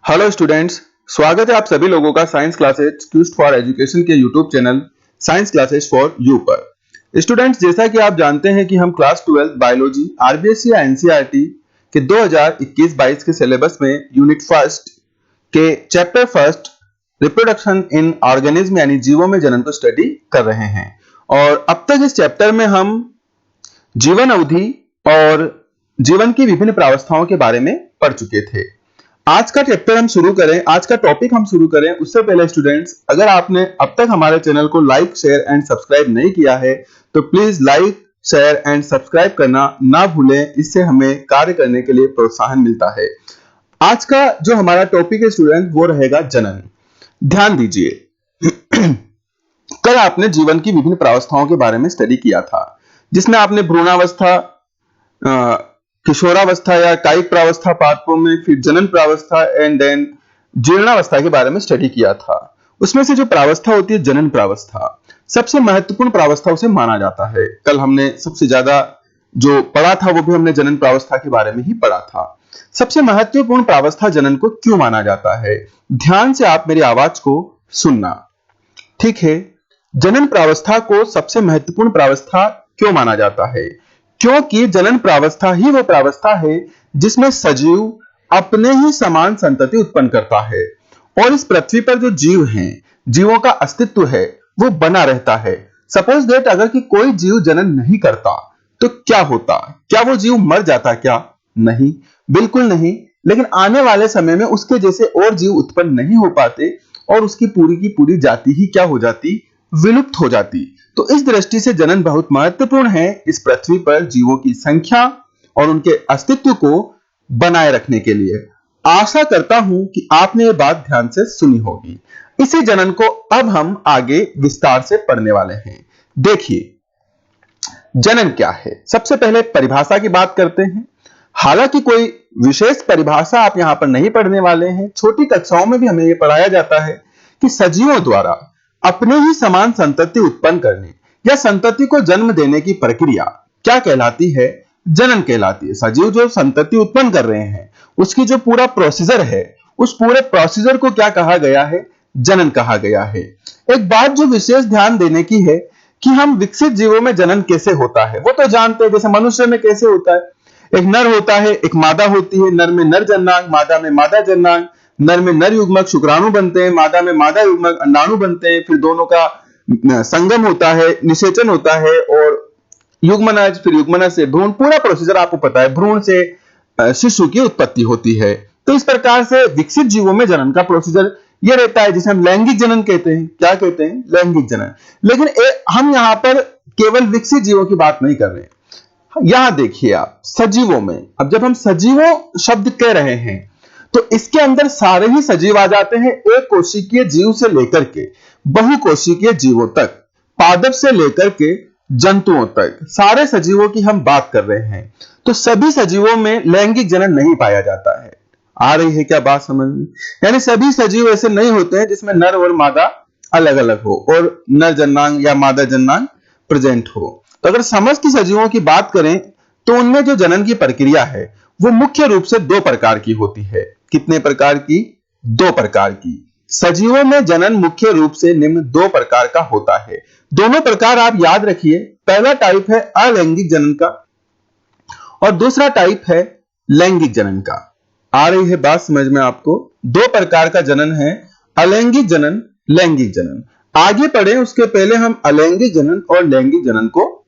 Hello students, स्वागत है आप सभी लोगों का साइंस क्लासेस क्विस्ट फॉर एजुकेशन के YouTube channel science classes for you पर। स्टूडेंट्स, जैसा कि आप जानते हैं कि हम क्लास 12 बायोलॉजी आरबीएसई या एनसीईआरटी के 2021-22 के सिलेबस में यूनिट फर्स्ट के chapter first reproduction in organism यानी जीवों में जनन को स्टडी कर रहे हैं। और अब तक इस चैप्टर में हम जीवन अवधि और जीवन की विभिन्न प्रावस्थाओं के बारे में पढ़ चुके थे। आज का चैप्टर हम शुरू करें, आज का टॉपिक हम शुरू करें उससे पहले स्टूडेंट्स, अगर आपने अब तक हमारे चैनल को लाइक, शेयर एंड सब्सक्राइब नहीं किया है तो please like, share and subscribe करना ना भूलें। इससे हमें कार्य करने के लिए प्रोत्साहन मिलता है। आज का जो हमारा टॉपिक है स्टूडेंट, वो रहेगा जनन। ध्यान दीजिए कल आपने जीवन की विभिन्न प्रावस्थाओं के बारे में स्टडी किया था, जिसमें आपने भ्रूणावस्था, किशोरावस्था या कायिक प्रावस्था पार्टों में, फिर जनन प्रावस्था एंड देन जीर्णावस्था के बारे में स्टडी किया था। उसमें से जो प्रावस्था होती है जनन प्रावस्था, सबसे महत्वपूर्ण प्रावस्था उसे माना जाता है। कल हमने सबसे ज्यादा जो पढ़ा था वो भी हमने जनन प्रावस्था के बारे में ही पढ़ा था। सबसे महत्वपूर्ण प्रावस्था जनन को क्यों माना जाता है, ध्यान से आप मेरी आवाज को सुनना, ठीक है। जनन प्रावस्था को सबसे महत्वपूर्ण प्रावस्था क्यों माना जाता है? क्योंकि जनन प्रावस्था ही वो प्रावस्था है जिसमें सजीव अपने ही समान संतति उत्पन्न करता है और इस पृथ्वी पर जो जीव हैं, जीवों का अस्तित्व है वो बना रहता है। सपोज दैट अगर कि कोई जीव जनन नहीं करता तो क्या होता? क्या वो जीव मर जाता? क्या नहीं, बिल्कुल नहीं। लेकिन आने वाले समय में उसके जैसे और जीव उत्पन्न नहीं हो पाते और उसकी पूरी की पूरी जाति ही क्या हो जाती? विलुप्त हो जाती। तो इस दृष्टि से जनन बहुत महत्वपूर्ण है इस पृथ्वी पर जीवों की संख्या और उनके अस्तित्व को बनाए रखने के लिए। आशा करता हूं कि आपने ये बात ध्यान से सुनी होगी। इसी जनन को अब हम आगे विस्तार से पढ़ने वाले हैं। देखिए जनन क्या है। सबसे पहले परिभाषा की बात करते हैं। हालांकि कोई विशेष परिभाषा आप यहां पर नहीं पढ़ने वाले हैं, छोटी कक्षाओं में भी हमें यह पढ़ाया जाता है कि सजीवों द्वारा अपने ही समान संतति उत्पन्न करने या संतति को जन्म देने की प्रक्रिया क्या कहलाती है? जनन कहलाती है। सजीव जो संतति उत्पन्न कर रहे हैं उसकी जो पूरा प्रोसीजर है, उस पूरे प्रोसीजर को क्या कहा गया है? जनन कहा गया है। एक बात जो विशेष ध्यान देने की है कि हम विकसित जीवों में जनन कैसे होता है वो तो जानते हैं। जैसे मनुष्य में कैसे होता है, एक नर होता है, एक मादा होती है, नर में नर जननांग, मादा में मादा जननांग, नर में नर युग्मक शुक्राणु बनते हैं, मादा में मादा युग्मक अंडाणु बनते हैं, फिर दोनों का संगम होता है, निषेचन होता है और युग्मनज, फिर युग्मनज से भ्रूण, पूरा प्रोसीजर आपको पता है। भ्रूण से शिशु की उत्पत्ति होती है। तो इस प्रकार से विकसित जीवों में जनन का प्रोसीजर यह रहता है जिसे हम लैंगिक जनन कहते हैं। क्या कहते हैं? लैंगिक जनन। लेकिन हम यहां पर केवल विकसित जीवों की बात नहीं कर रहे हैं। यहां देखिए आप, सजीवों में, अब जब हम सजीवों शब्द कह रहे हैं तो इसके अंदर सारे ही सजीव आ जाते हैं, एक कोशिकीय जीव से लेकर के बहुकोशिकीय जीवों तक, पादप से लेकर के जंतुओं तक, सारे सजीवों की हम बात कर रहे हैं। तो सभी सजीवों में लैंगिक जनन नहीं पाया जाता है। आ रही है क्या बात समझ में? यानी सभी सजीव ऐसे नहीं होते हैं जिसमें नर और मादा अलग अलग हो और नर जननांग या मादा जननांग प्रेजेंट हो। तो अगर समस्त सजीवों की बात करें तो उनमें जो जनन की प्रक्रिया है वो मुख्य रूप से दो प्रकार की होती है। कितने प्रकार की? दो प्रकार की। सजीवों में जनन मुख्य रूप से निम्न दो प्रकार का होता है। दोनों प्रकार आप याद रखिए। पहला टाइप है अलैंगिक जनन का और दूसरा टाइप है लैंगिक जनन का। आ रही है बात समझ में आपको? दो प्रकार का जनन है, अलैंगिक जनन, लैंगिक जनन। आगे पढ़े उसके पहले हम अलैंगिक जनन और लैंगिक जनन को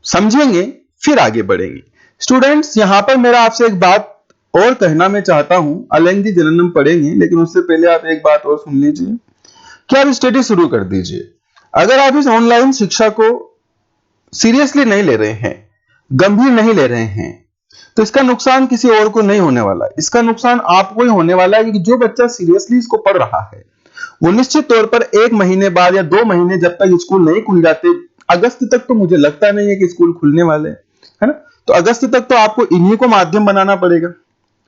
समझेंगे, फिर आगे बढ़ेंगे। स्टूडेंट्स, यहां पर मेरा आपसे एक बात और कहना मैं चाहता हूं। अलैंगिक जनन हम पढ़ेंगे लेकिन उससे पहले आप एक बात और सुन लीजिए कि आप स्टडी शुरू कर दीजिए। अगर आप इस ऑनलाइन शिक्षा को सीरियसली नहीं ले रहे हैं, गंभीर नहीं ले रहे हैं, तो इसका नुकसान किसी और को नहीं होने वाला। इसका नुकसान आपको ही होने वाला है कि जो बच्चा सीरियसली इसको पढ़ रहा है वो निश्चित तौर पर 1 महीने बाद या 2 महीने, जब तक स्कूल नहीं खुल जाते, अगस्त तक तो मुझे लगता नहीं है कि स्कूल खुलने वाले हैं, है ना? तो अगस्त तक तो आपको इन्हीं को माध्यम बनाना पड़ेगा,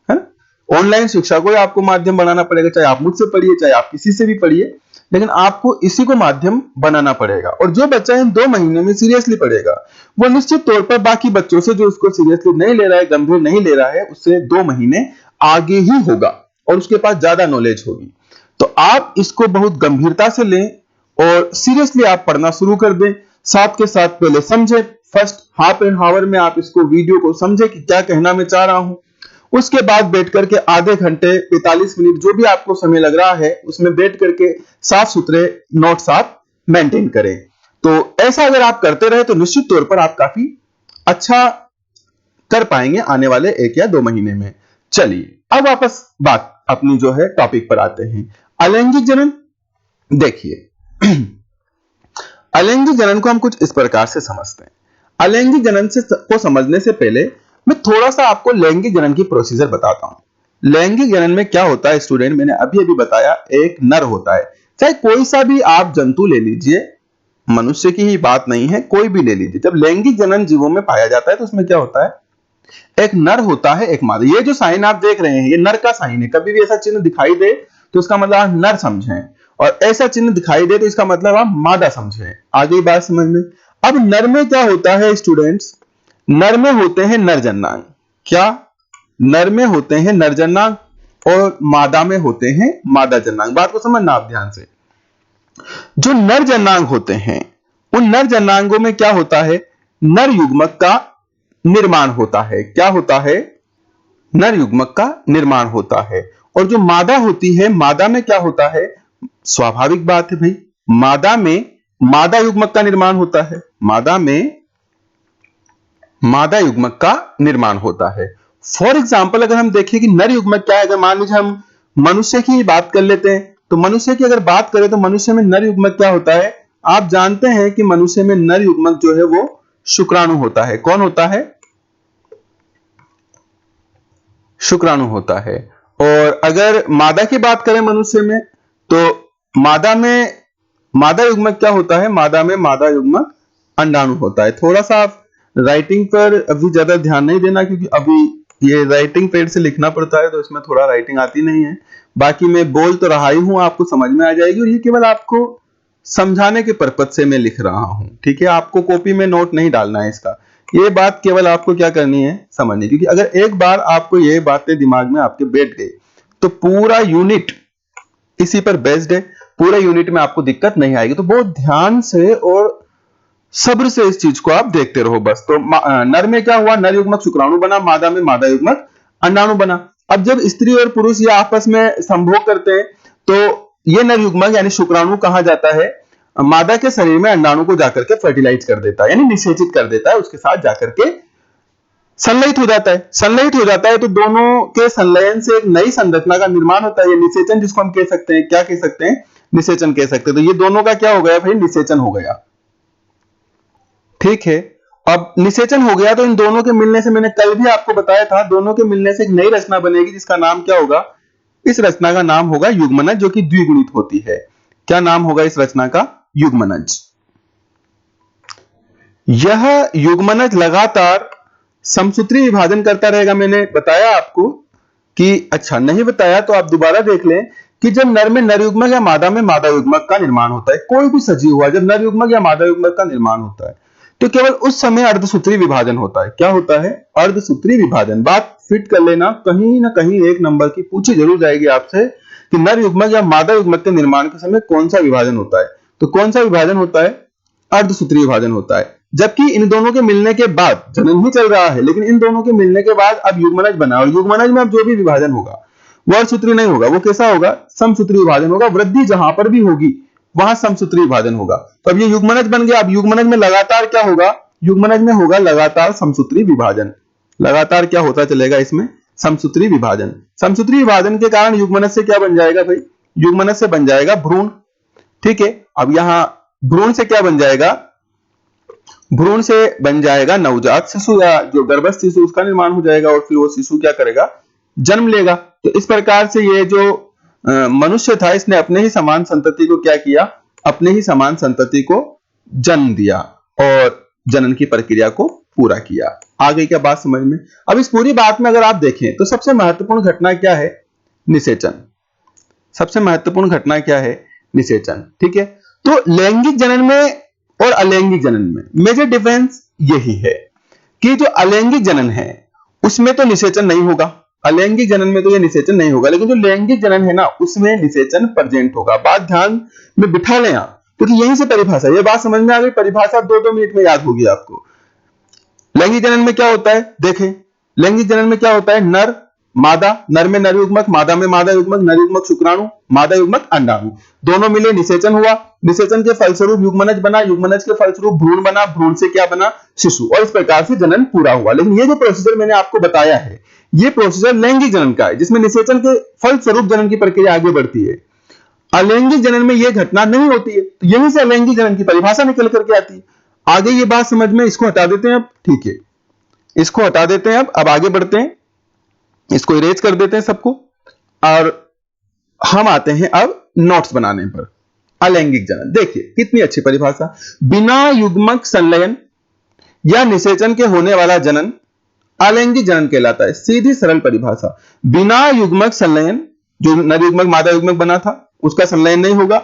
है ना? ऑनलाइन शिक्षा को आपको माध्यम बनाना पड़ेगा। चाहे आप मुझसे पढ़िए, चाहे आप किसी से भी पढ़िए, लेकिन आपको इसी को माध्यम बनाना पड़ेगा। और जो बच्चा इन 2 महीने में सीरियसली पढ़ेगा वो निश्चित तौर पर बाकी बच्चों से, जो उसको सीरियसली नहीं ले रहा है, गंभीर नहीं ले रहा है, उससे 2 महीने आगे ही होगा और उसके पास ज्यादा नॉलेज होगी। तो आप इसको बहुत गंभीरता से लें और सीरियसली आप पढ़ना शुरू कर दें। साथ के साथ पहले समझे, फर्स्ट हाफ एन आवर में आप इसको वीडियो को समझे कि क्या कहना मैं चाह रहा हूं। उसके बाद बैठ करके आधे घंटे 45 मिनट जो भी आपको समय लग रहा है उसमें बैठ करके साफ सुथरे नोट्स आप मेंटेन करें। तो ऐसा अगर आप करते रहे तो निश्चित तौर पर आप काफी अच्छा कर पाएंगे आने वाले 1 या 2 महीने में। चलिए अब वापस बात अपनी जो है टॉपिक पर आते हैं। अलैंगिक जनन। देखिए अलैंगिक जनन को हम कुछ इस प्रकार से समझते हैं। अलैंगिक जनन को समझने से पहले मैं थोड़ा सा आपको लैंगिक जनन की प्रोसीजर बताता हूं। लैंगिक जनन में क्या होता है स्टूडेंट, मैंने अभी अभी बताया, एक नर होता है। चाहे कोई सा भी आप जंतु ले लीजिए, मनुष्य की ही बात नहीं है, कोई भी ले लीजिए। जब लैंगिक जनन जीवों में पाया जाता है तो उसमें क्या होता है, एक नर होता है, एक मादा। ये जो साइन आप देख रहे हैं ये नर का साइन है। कभी भी ऐसा चिन्ह दिखाई दे तो इसका मतलब आप नर समझें, और ऐसा चिन्ह दिखाई दे तो इसका मतलब आप मादा समझें। आगे बात समझ में। अब नर में क्या होता है स्टूडेंट्स, नर में होते हैं नरजन्नांग। क्या? नर में होते हैं नरजन्नांग और मादा में होते हैं मादा जन्नांग। बात को समझना आप ध्यान से। जो नर जन्नांग होते हैं उन नर जन्नांगों में क्या होता है, नर युग्मक का निर्माण होता है। क्या होता है? नर युग्मक का निर्माण होता है। और जो मादा होती है, मादा में क्या होता है, स्वाभाविक बात है भाई, मादा में मादा युग्मक का निर्माण होता है। मादा में मादा युग्मक का निर्माण होता है। फॉर एग्जाम्पल अगर हम देखें कि नर युग्मक क्या है, अगर मान लीजिए हम मनुष्य की बात कर लेते हैं तो मनुष्य की अगर बात करें तो मनुष्य में नर युग्मक क्या होता है, आप जानते हैं कि मनुष्य में नर युग्मक जो है वो शुक्राणु होता है। कौन होता है? शुक्राणु होता है। और अगर मादा की बात करें मनुष्य में तो मादा में मादा युग्मक क्या होता है, मादा में मादा युग्मक अंडाणु होता है। थोड़ा सा आप राइटिंग पर अभी ज्यादा ध्यान नहीं देना क्योंकि अभी ये राइटिंग पैड से लिखना पड़ता है तो इसमें थोड़ा राइटिंग आती नहीं है। बाकी मैं बोल तो रहा ही हूं, आपको समझ में आ जाएगी, और ये केवल आपको समझाने के पर्पज से मैं लिख रहा हूं। ठीक है, आपको कॉपी में नोट नहीं डालना है इसका। ये बात केवल आपको क्या करनी है, समझनी। क्योंकि अगर एक बार आपको ये बातें दिमाग में आपके बैठ गई तो पूरा यूनिट इसी पर बेस्ड है, पूरे यूनिट में आपको दिक्कत नहीं आएगी। तो बहुत ध्यान से और सब्र से इस चीज को आप देखते रहो बस। तो नर में क्या हुआ, नर युग्मक शुक्राणु बना, मादा में मादा युग्मक अंडाणु बना। अब जब स्त्री और पुरुष ये आपस में संभोग करते हैं तो ये नर युग्मक यानी शुक्राणु कहा जाता है, मादा के शरीर में अंडाणु को जाकर के फर्टिलाइज कर देता है, यानी निषेचित कर देता है, उसके साथ जाकर के संलयित हो जाता है। संलयित हो जाता है तो दोनों के संलयन से एक नई संरचना का निर्माण होता है। ये निषेचन जिसको हम कह सकते हैं, क्या कह सकते हैं, निषेचन कह सकते हैं। तो ये दोनों का क्या हो गया भाई, निषेचन हो गया। ठीक है, अब निषेचन हो गया तो इन दोनों के मिलने से, मैंने कल भी आपको बताया था, दोनों के मिलने से एक नई रचना बनेगी जिसका नाम क्या होगा, इस रचना का नाम होगा युग्मनज, जो कि द्विगुणित होती है। क्या नाम होगा इस रचना का? युग्मनज। यह युग्मनज लगातार समसूत्री विभाजन करता रहेगा। मैंने बताया आपको कि, अच्छा नहीं बताया तो आप दोबारा देख लें कि जब नर में नर युग्मक या मादा में मादा युग्मक का निर्माण होता है, कोई भी सजीव हुआ, जब नर युग्मक या मादा युग्मक का निर्माण होता है तो केवल उस समय अर्धसूत्री विभाजन होता है। क्या होता है? अर्धसूत्री विभाजन। बात फिट कर लेना, कहीं ना कहीं एक नंबर की पूछी जरूर जाएगी आपसे कि नर युग्मक या मादा युग्मक के निर्माण के समय कौन सा विभाजन होता है। तो कौन सा विभाजन होता है? अर्धसूत्री विभाजन होता है। जबकि इन दोनों के मिलने के बाद, जनन ही चल रहा है लेकिन इन दोनों के मिलने के बाद अब युग्मनज बना, और युग्मनज में अब जो भी विभाजन होगा वो अर्धसूत्री नहीं होगा, वो कैसा होगा? समसूत्री विभाजन होगा। वृद्धि जहां पर भी होगी वहां समसूत्री विभाजन होगा। तो अब ये युग्मनज बन गया। अब युग्मनज में लगातार क्या होगा? युग्मनज में होगा लगातार समसूत्री विभाजन। लगातार क्या होता चलेगा इसमें? समसूत्री विभाजन। समसूत्री विभाजन के कारण युग्मनज से क्या बन जाएगा भाई? युग्मनज से बन जाएगा भ्रूण। ठीक है, अब यहां भ्रूण से क्या बन जाएगा? भ्रूण से बन जाएगा नवजात शिशु या जो गर्भस्थ शिशु, उसका निर्माण हो जाएगा और फिर वो शिशु क्या करेगा? जन्म लेगा। तो इस प्रकार से ये जो मनुष्य था इसने अपने ही समान संतति को क्या किया? अपने ही समान संतति को जन्म दिया और जनन की प्रक्रिया को पूरा किया। आ गई क्या बात समझ में? अब इस पूरी बात में अगर आप देखें तो सबसे महत्वपूर्ण घटना क्या है? निषेचन। सबसे महत्वपूर्ण घटना क्या है? निषेचन। ठीक है, तो लैंगिक जनन में और अलैंगिक जनन में मेजर डिफरेंस यही है कि जो अलैंगिक जनन है उसमें तो निषेचन नहीं होगा, अलैंगिक जनन में तो ये निषेचन नहीं होगा, लेकिन जो लैंगिक जनन है ना उसमें निषेचन प्रेजेंट होगा। बात ध्यान में बिठा लें आप, क्योंकि यहीं से परिभाषा, ये बात समझ में आ गई, परिभाषा 2-2 मिनट में याद होगी आपको। लैंगिक जनन में क्या होता है, देखें लैंगिक जनन में क्या होता है, नर मादा, नर में नर युग्मक, मादा में मादा युग्मक, नर युग्मक शुक्राणु, मादा युग्मक अंडाणु, दोनों मिले निषेचन हुआ, निषेचन के फलस्वरूप युग्मनज बना, युग्मनज के फलस्वरूप भ्रूण बना, भ्रूण से क्या बना, शिशु, और इस प्रकार से जनन पूरा हुआ। लेकिन ये जो प्रोसीजर मैंने आपको बताया है, ये प्रोसीजर लैंगिक जनन का है, जिसमें निषेचन के फलस्वरूप जनन की प्रक्रिया आगे बढ़ती है। अलैंगिक जनन में यह घटना नहीं होती है, तो यहीं से अलैंगिक जनन की परिभाषा निकल करके आती है। आगे ये बात समझ में, इसको हटा देते हैं अब, ठीक है, इसको हटा देते हैं, अब आगे बढ़ते हैं, इसको इरेज कर देते हैं सबको, और हम आते हैं अब नोट्स बनाने पर। अलैंगिक जनन, देखिए कितनी अच्छी परिभाषा, बिना युग्मक संलयन या निषेचन के होने वाला जनन अलैंगिक जनन कहलाता है। सीधी सरल परिभाषा, बिना युग्मक संलयन, जो नर युग्मक मादा युग्मक बना था उसका संलयन नहीं होगा,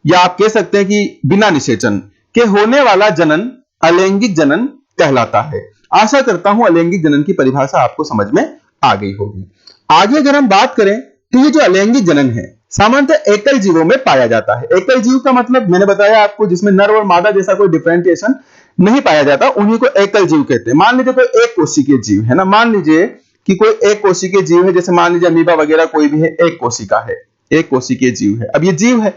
या आप कह सकते हैं कि बिना निषेचन के होने वाला जनन अलैंगिक जनन कहलाता है। आशा करता हूं अलैंगिक जनन की परिभाषा आपको समझ में आ गई होगी। आगे अगर हम बात करें तो ये जो अलैंगिक जनन है सामान्यतः एकल जीवों में पाया जाता है। एकल जीव का मतलब मैंने बताया आपको, जिसमें नर और मादा जैसा कोई डिफरेंशिएशन नहीं पाया जाता, उन्हीं को एकल जीव कहते हैं। मान लीजिए कोई एक कोशिकीय जीव है ना, मान लीजिए कि कोई एक कोशिकीय जीव है, जैसे मान लीजिए अमीबा वगैरह कोई भी है, एक कोशिका है, एक कोशिकीय जीव है। अब ये जीव है,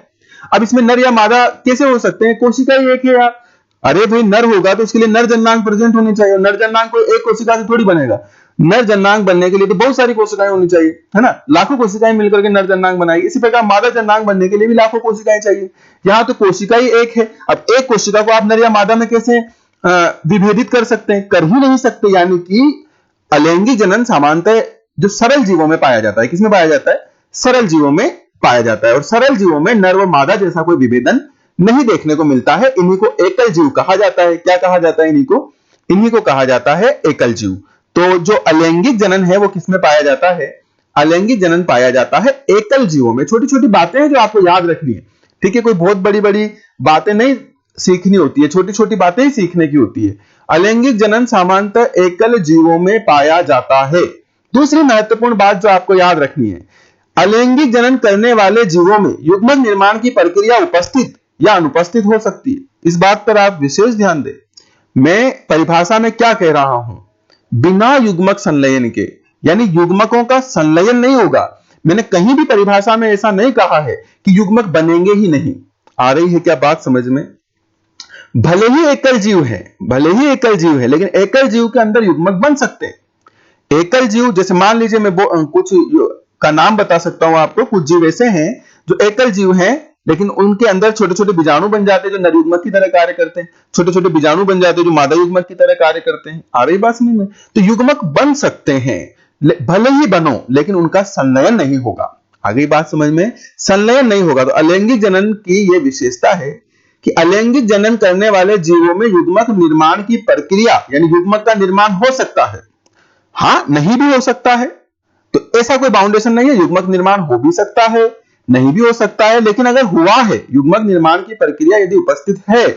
अब इसमें नर या मादा कैसे हो सकते हैं, कोशिका ही एक है यार। अरे भाई नर होगा तो उसके लिए नर जननांग प्रेजेंट होनी चाहिए, नर जननांग कोई एक कोशिका से थोड़ी बनेगा, नर जननांग बनने के लिए तो बहुत सारी कोशिकाएं होनी चाहिए, है ना, लाखों कोशिकाएं मिलकर के नर जननांग बनाएगी। इसी प्रकार मादा जननांग बनने के लिए भी लाखों कोशिकाएं चाहिए, यहां तो कोशिका ही एक है। अब एक कोशिका को आप नर या मादा में कैसे विभेदित कर सकते हैं, कर ही नहीं सकते। यानी कि अलैंगिक जनन सामान्यतः जो सरल जीवों में पाया जाता है, किसमें पाया जाता है, सरल जीवों में पाया जाता है, और सरल जीवों में नर व मादा जैसा कोई विभेदन नहीं देखने को मिलता है। इन्हीं को एकल जीव कहा जाता है। क्या कहा जाता है, इन्हीं को कहा जाता है एकल जीव। तो जो अलैंगिक जनन है वो किसमें पाया जाता है, अलैंगिक जनन पाया जाता है एकल जीवों में। छोटी छोटी बातें हैं जो आपको याद रखनी है, ठीक है, कोई बहुत बड़ी बड़ी बातें नहीं सीखनी होती है, छोटी छोटी बातें ही सीखने की होती है। अलैंगिक जनन सामान्यतः एकल जीवों में पाया जाता है। दूसरी महत्वपूर्ण बात जो आपको याद रखनी है, अलैंगिक जनन करने वाले जीवों में युग्मक निर्माण की प्रक्रिया उपस्थित या अनुपस्थित हो सकती है। इस बात पर आप विशेष ध्यान दें। मैं परिभाषा में क्या कह रहा हूं, बिना युग्मक संलयन के, यानी युग्मकों का संलयन नहीं होगा। मैंने कहीं भी परिभाषा में ऐसा नहीं कहा है कि युग्मक बनेंगे ही नहीं। आ रही है क्या बात समझ में? भले ही एकल जीव है, भले ही एकल जीव है, लेकिन एकल जीव के अंदर युग्मक बन सकते हैं। एकल जीव जैसे मान लीजिए मैं कुछ का नाम बता सकता हूं आपको, कुछ जीव ऐसे हैं जो एकल जीव हैं, लेकिन उनके अंदर छोटे छोटे बीजाणु बन जाते हैं जो नर युग्मक की तरह कार्य करते हैं, छोटे छोटे बीजाणु बन जाते हैं जो मादा युग्मक की तरह कार्य करते हैं। आ रही बात समझ में? तो युग्मक बन सकते हैं, भले ही बनो, लेकिन उनका संलयन नहीं होगा। आगे बात समझ में? संलयन नहीं होगा। तो अलैंगिक जनन की यह विशेषता है कि अलैंगिक जनन करने वाले जीवों में युग्मक निर्माण की प्रक्रिया, यानी युग्मक का निर्माण हो सकता है, हां नहीं भी हो सकता है। तो ऐसा कोई बाउंडेशन नहीं है, युग्मक निर्माण हो भी सकता है, नहीं भी हो सकता है, लेकिन अगर हुआ है, युग्मक निर्माण की प्रक्रिया यदि उपस्थित है,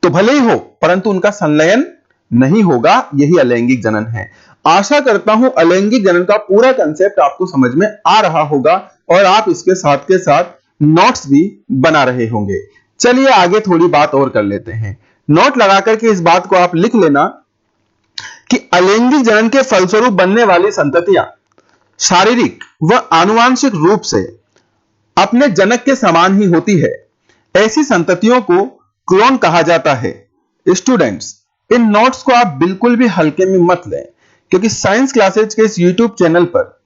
तो भले ही हो, परंतु उनका संलयन नहीं होगा। यही अलैंगिक जनन है। आशा करता हूं अलैंगिक जनन का पूरा कंसेप्ट आपको समझ में आ रहा होगा और आप इसके साथ के साथ नोट्स भी बना रहे होंगे। चलिए आगे थोड़ी बात और कर लेते हैं। नोट लगा करके इस बात को आप लिख लेना कि अलैंगिक जनन के फलस्वरूप बनने वाली संततियां शारीरिक व आनुवांशिक रूप से अपने जनक के समान ही होती है। ऐसी संततियों को क्लोन कहा जाता है। स्टूडेंट्स, इन नोट्स को आप बिल्कुल भी हल्के में मत लें, क्योंकि साइंस क्लासेज के इस यूट्यूब चैनल पर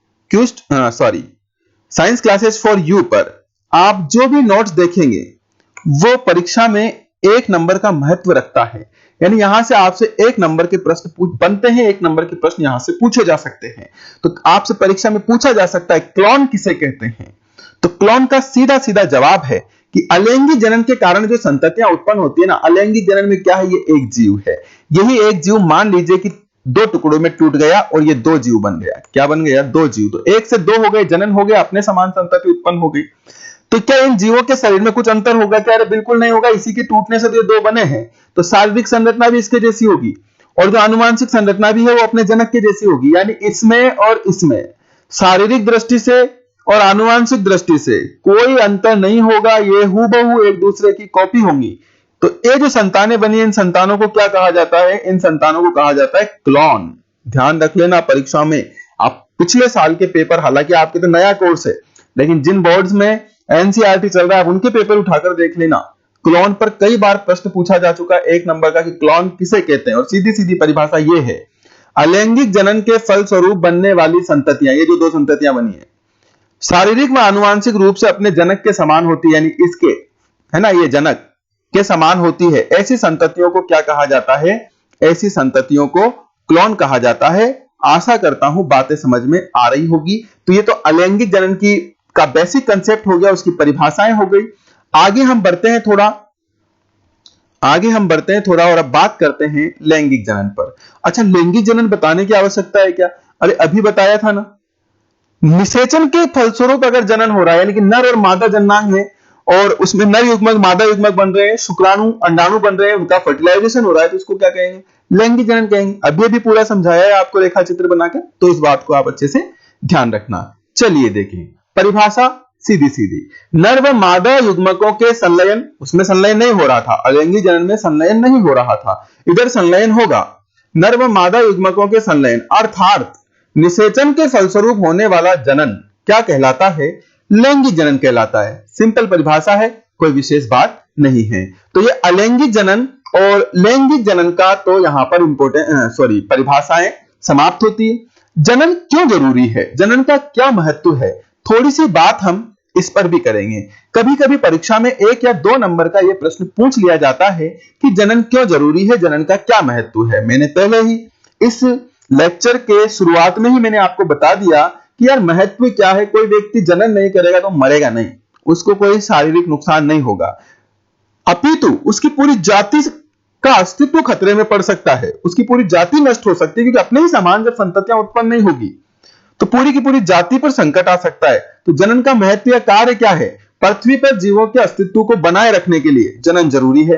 साइंस क्लासेज फॉर यू पर आप जो भी नोट्स देखेंगे वो परीक्षा में 1 नंबर का महत्व रखता है। यानी यहां से आपसे 1 नंबर के प्रश्न बनते हैं, 1 नंबर के प्रश्न यहां से पूछे जा सकते हैं। तो आपसे परीक्षा में पूछा जा सकता है क्लोन किसे कहते हैं। तो क्लोन का सीधा सीधा जवाब है कि अलैंगिक जनन के कारण जो संततियां उत्पन्न होती है ना, अलैंगिक जनन में क्या है, ये एक जीव है। यही एक जीव मान लीजिए कि 2 टुकड़ों में टूट गया और ये 2 जीव बन गया। क्या बन गया? 2 जीव। तो 1 से 2 हो गए, जनन हो गया, अपने समान संतति उत्पन्न हो गई। तो क्या इन जीवों के शरीर में कुछ अंतर होगा क्या? अरे बिल्कुल नहीं होगा, इसी के टूटने से तो ये 2 बने हैं, तो शारीरिक संरचना भी इसके जैसी होगी। और जो आनुवांशिक संरचना भी है वो अपने जनक के जैसी होगी, यानी इसमें और इसमें शारीरिक दृष्टि से और आनुवांशिक दृष्टि से कोई अंतर नहीं होगा, ये हूबहू एक दूसरे की कॉपी होंगी। तो ये जो संतानें बनी, इन संतानों को क्या कहा जाता है? इन संतानों को कहा जाता है क्लोन। ध्यान रख लेना परीक्षा में, आप पिछले साल के पेपर, हालांकि आपके तो नया कोर्स है, लेकिन जिन बोर्ड्स में एनसीईआरटी चल रहा है उनके पेपर उठाकर देख लेना। क्लोन पर कई बार प्रश्न पूछा जा चुका है 1 नंबर का कि क्लोन किसे कहते हैं, और सीधी सीधी परिभाषा ये है, अलैंगिक जनन के फलस्वरूप बनने वाली संततियां, ये जो 2 संततियां बनी है, शारीरिक व आनुवांशिक रूप से अपने जनक के समान होती है, यानी इसके, है ना, ये जनक के समान होती है, ऐसी संततियों को क्या कहा जाता है? ऐसी संततियों को क्लोन कहा जाता है। आशा करता हूं बातें समझ में आ रही होगी। तो ये तो अलैंगिक जनन की का बेसिक कंसेप्ट हो गया, उसकी परिभाषाएं हो गई। आगे हम बढ़ते हैं थोड़ा और अब बात करते हैं लैंगिक जनन पर। अच्छा, लैंगिक जनन बताने की आवश्यकता है क्या? अरे अभी बताया था ना, निषेचन के फलस्वरूप अगर जनन हो रहा है, यानी कि नर और मादा जननांग है और उसमें नर युग्मक मादा युग्मक बन रहे हैं, शुक्राणु अंडाणु बन रहे हैं, उनका फर्टिलाइजेशन हो रहा है, तो उसको क्या कहेंगे? लैंगिक जनन कहेंगे। अभी अभी पूरा समझाया है आपको रेखा चित्र बनाकर, तो इस बात को आप अच्छे से ध्यान रखना। चलिए देखें परिभाषा सीधी सीधी। नर व मादा युग्मकों के संलयन, उसमें संलयन नहीं हो रहा था, अलैंगिक जनन में संलयन नहीं हो रहा था, इधर संलयन होगा। नर व मादा युग्मकों के संलयन अर्थात निषेचन के फलस्वरूप होने वाला जनन क्या कहलाता है? लैंगिक जनन कहलाता है। सिंपल परिभाषा है, कोई विशेष बात नहीं है। तो ये अलैंगिक जनन और लैंगिक जनन का तो यहां पर परिभाषाएं समाप्त होती है। जनन क्यों जरूरी है? जनन का क्या महत्व है? थोड़ी सी बात हम इस पर भी करेंगे। कभी कभी परीक्षा में 1 या 2 नंबर का यह प्रश्न पूछ लिया जाता है कि जनन क्यों जरूरी है, जनन का क्या महत्व है। मैंने पहले ही इस लेक्चर के शुरुआत में ही मैंने आपको बता दिया कि यार महत्व क्या है। कोई व्यक्ति जनन नहीं करेगा तो मरेगा नहीं, उसको कोई शारीरिक नुकसान नहीं होगा, अपितु उसकी पूरी जाति का अस्तित्व खतरे में पड़ सकता है, उसकी पूरी जाति नष्ट हो सकती है, क्योंकि अपने ही समान जब संततियां उत्पन्न नहीं होगी तो पूरी की पूरी जाति पर संकट आ सकता है। तो जनन का महत्व या कार्य क्या है? पृथ्वी पर जीवों के अस्तित्व को बनाए रखने के लिए जनन जरूरी है।